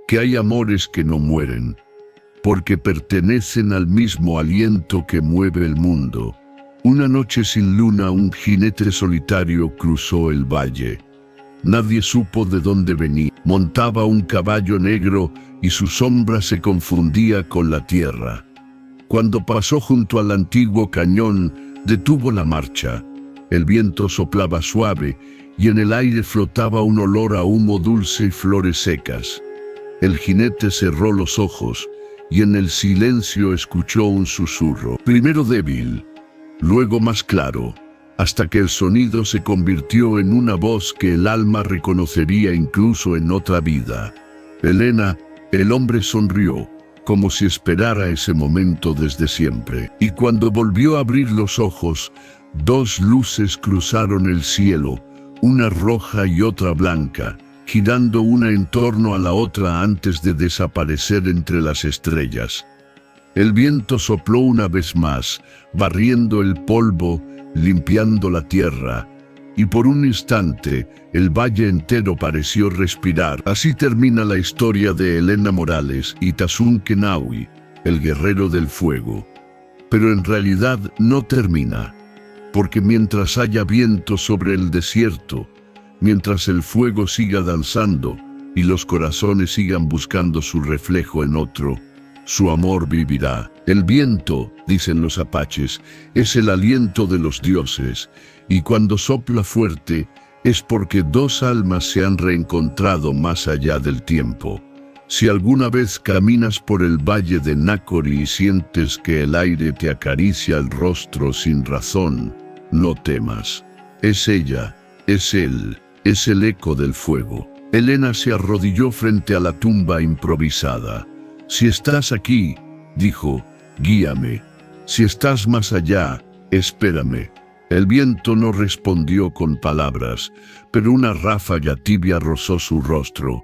que hay amores que no mueren, porque pertenecen al mismo aliento que mueve el mundo. Una noche sin luna, un jinete solitario cruzó el valle. Nadie supo de dónde venía. Montaba un caballo negro y su sombra se confundía con la tierra. Cuando pasó junto al antiguo cañón, detuvo la marcha. El viento soplaba suave y en el aire flotaba un olor a humo dulce y flores secas. El jinete cerró los ojos y en el silencio escuchó un susurro, primero débil, luego más claro, hasta que el sonido se convirtió en una voz que el alma reconocería incluso en otra vida. «Elena». El hombre sonrió, como si esperara ese momento desde siempre. Y cuando volvió a abrir los ojos, 2 luces cruzaron el cielo, una roja y otra blanca, girando una en torno a la otra antes de desaparecer entre las estrellas. El viento sopló una vez más, barriendo el polvo, limpiando la tierra, y por un instante, el valle entero pareció respirar. Así termina la historia de Elena Morales y Tasunke Nawi, el guerrero del fuego. Pero en realidad no termina, porque mientras haya viento sobre el desierto, mientras el fuego siga danzando y los corazones sigan buscando su reflejo en otro, su amor vivirá. El viento, dicen los apaches, es el aliento de los dioses, y cuando sopla fuerte es porque dos almas se han reencontrado más allá del tiempo. Si alguna vez caminas por el valle de Nácori y sientes que el aire te acaricia el rostro sin razón, no temas. Es ella, es él, es el eco del fuego. Helena se arrodilló frente a la tumba improvisada. Si estás aquí, dijo, guíame. Si estás más allá, espérame. El viento no respondió con palabras, pero una ráfaga tibia rozó su rostro,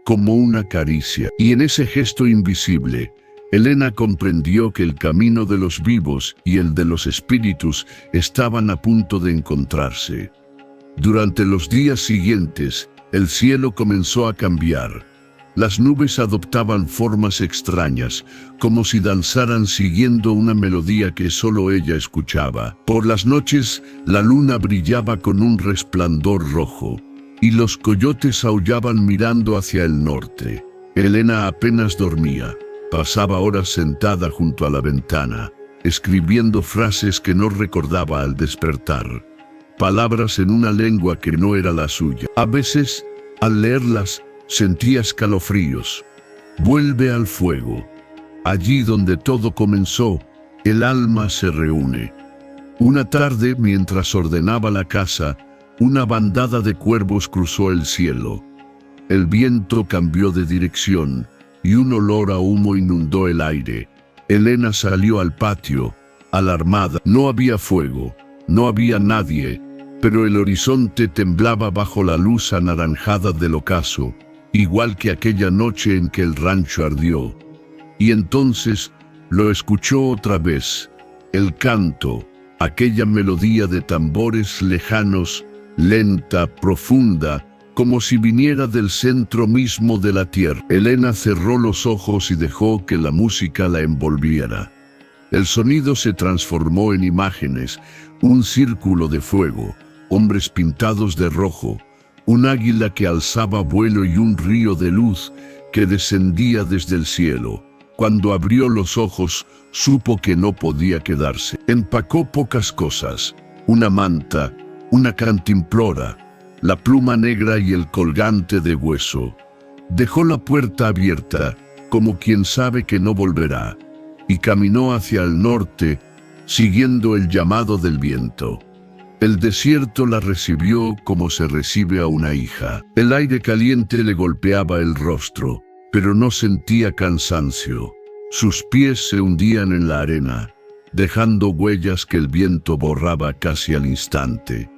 como una caricia. Y en ese gesto invisible, Helena comprendió que el camino de los vivos y el de los espíritus estaban a punto de encontrarse. Durante los días siguientes, el cielo comenzó a cambiar. Las nubes adoptaban formas extrañas, como si danzaran siguiendo una melodía que solo ella escuchaba. Por las noches, la luna brillaba con un resplandor rojo, y los coyotes aullaban mirando hacia el norte. Helena apenas dormía. Pasaba horas sentada junto a la ventana, escribiendo frases que no recordaba al despertar. Palabras en una lengua que no era la suya. A veces, al leerlas, sentía escalofríos. Vuelve al fuego. Allí donde todo comenzó, el alma se reúne. Una tarde, mientras ordenaba la casa, una bandada de cuervos cruzó el cielo. El viento cambió de dirección y un olor a humo inundó el aire. Helena salió al patio, alarmada. No había fuego, no había nadie, pero el horizonte temblaba bajo la luz anaranjada del ocaso, igual que aquella noche en que el rancho ardió. Y entonces lo escuchó otra vez, el canto, aquella melodía de tambores lejanos, lenta, profunda, como si viniera del centro mismo de la tierra. Helena cerró los ojos y dejó que la música la envolviera. El sonido se transformó en imágenes, un círculo de fuego, hombres pintados de rojo, un águila que alzaba vuelo y un río de luz que descendía desde el cielo. Cuando abrió los ojos, supo que no podía quedarse. Empacó pocas cosas: una manta, una cantimplora, la pluma negra y el colgante de hueso. Dejó la puerta abierta, como quien sabe que no volverá, y caminó hacia el norte, siguiendo el llamado del viento. El desierto la recibió como se recibe a una hija. El aire caliente le golpeaba el rostro, pero no sentía cansancio. Sus pies se hundían en la arena, dejando huellas que el viento borraba casi al instante.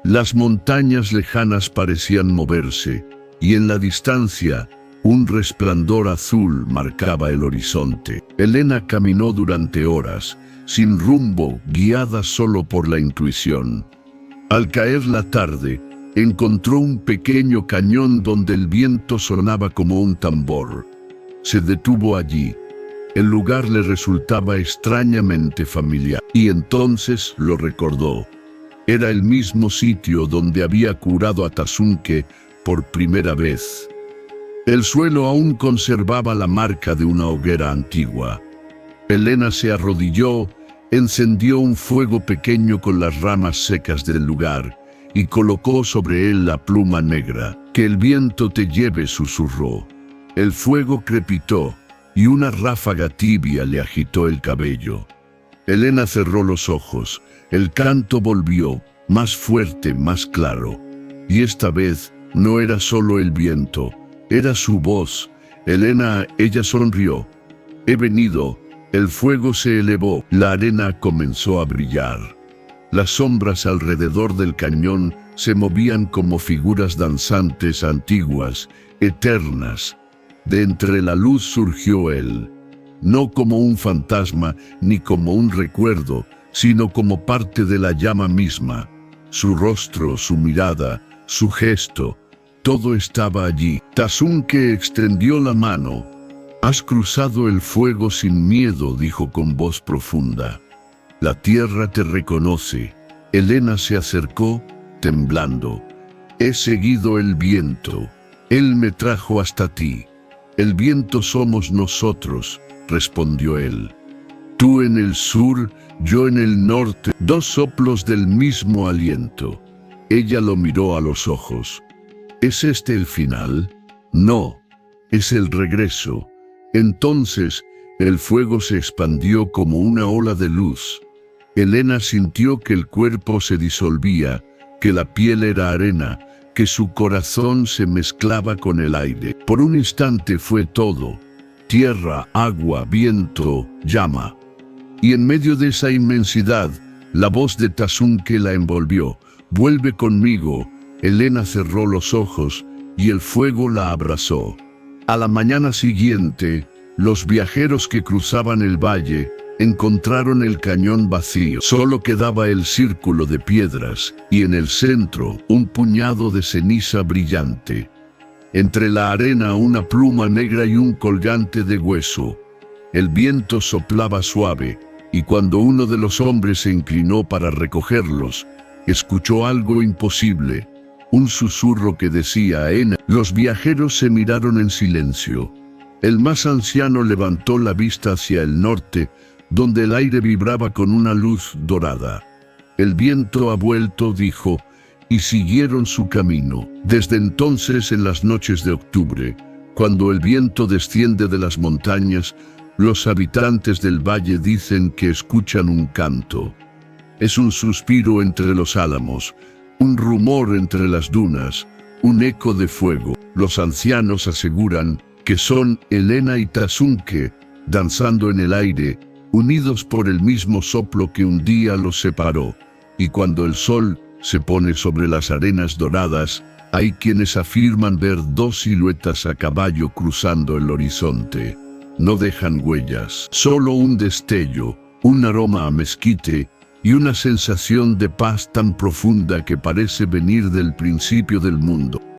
Las montañas lejanas parecían moverse, y en la distancia, un resplandor azul marcaba el horizonte. Helena caminó durante horas, sin rumbo, guiada solo por la intuición. Al caer la tarde, encontró un pequeño cañón donde el viento sonaba como un tambor. Se detuvo allí. El lugar le resultaba extrañamente familiar, y entonces lo recordó. Era el mismo sitio donde había curado a Tazunque por primera vez. El suelo aún conservaba la marca de una hoguera antigua. Helena se arrodilló, encendió un fuego pequeño con las ramas secas del lugar y colocó sobre él la pluma negra. «Que el viento te lleve», susurró. El fuego crepitó y una ráfaga tibia le agitó el cabello. Helena cerró los ojos. El canto volvió, más fuerte, más claro. Y esta vez no era solo el viento, era su voz. Helena, ella sonrió. «He venido». El fuego se elevó, la arena comenzó a brillar. Las sombras alrededor del cañón se movían como figuras danzantes antiguas, eternas. De entre la luz surgió él, no como un fantasma ni como un recuerdo, sino como parte de la llama misma. Su rostro, su mirada, su gesto, todo estaba allí. Tazunque extendió la mano. Has cruzado el fuego sin miedo, dijo con voz profunda. La tierra te reconoce. Helena se acercó, temblando. He seguido el viento. Él me trajo hasta ti. El viento somos nosotros, respondió él. Tú en el sur, yo en el norte, dos soplos del mismo aliento. Ella lo miró a los ojos. ¿Es este el final? No, es el regreso. Entonces, el fuego se expandió como una ola de luz. Helena sintió que el cuerpo se disolvía, que la piel era arena, que su corazón se mezclaba con el aire. Por un instante fue todo: tierra, agua, viento, llama. Y en medio de esa inmensidad, la voz de Tazunque la envolvió. «Vuelve conmigo». Helena cerró los ojos y el fuego la abrazó. A la mañana siguiente, los viajeros que cruzaban el valle encontraron el cañón vacío. Solo quedaba el círculo de piedras y en el centro un puñado de ceniza brillante. Entre la arena una pluma negra y un colgante de hueso. El viento soplaba suave y cuando uno de los hombres se inclinó para recogerlos, escuchó algo imposible. Un susurro que decía «Ena». Los viajeros se miraron en silencio. El más anciano levantó la vista hacia el norte, donde el aire vibraba con una luz dorada. «El viento ha vuelto», dijo, y siguieron su camino. Desde entonces, en las noches de octubre, cuando el viento desciende de las montañas, los habitantes del valle dicen que escuchan un canto. Es un suspiro entre los álamos, un rumor entre las dunas, un eco de fuego. Los ancianos aseguran que son Helena y Tazunque, danzando en el aire, unidos por el mismo soplo que un día los separó. Y cuando el sol se pone sobre las arenas doradas, hay quienes afirman ver dos siluetas a caballo cruzando el horizonte. No dejan huellas, solo un destello, un aroma a mezquite y una sensación de paz tan profunda que parece venir del principio del mundo.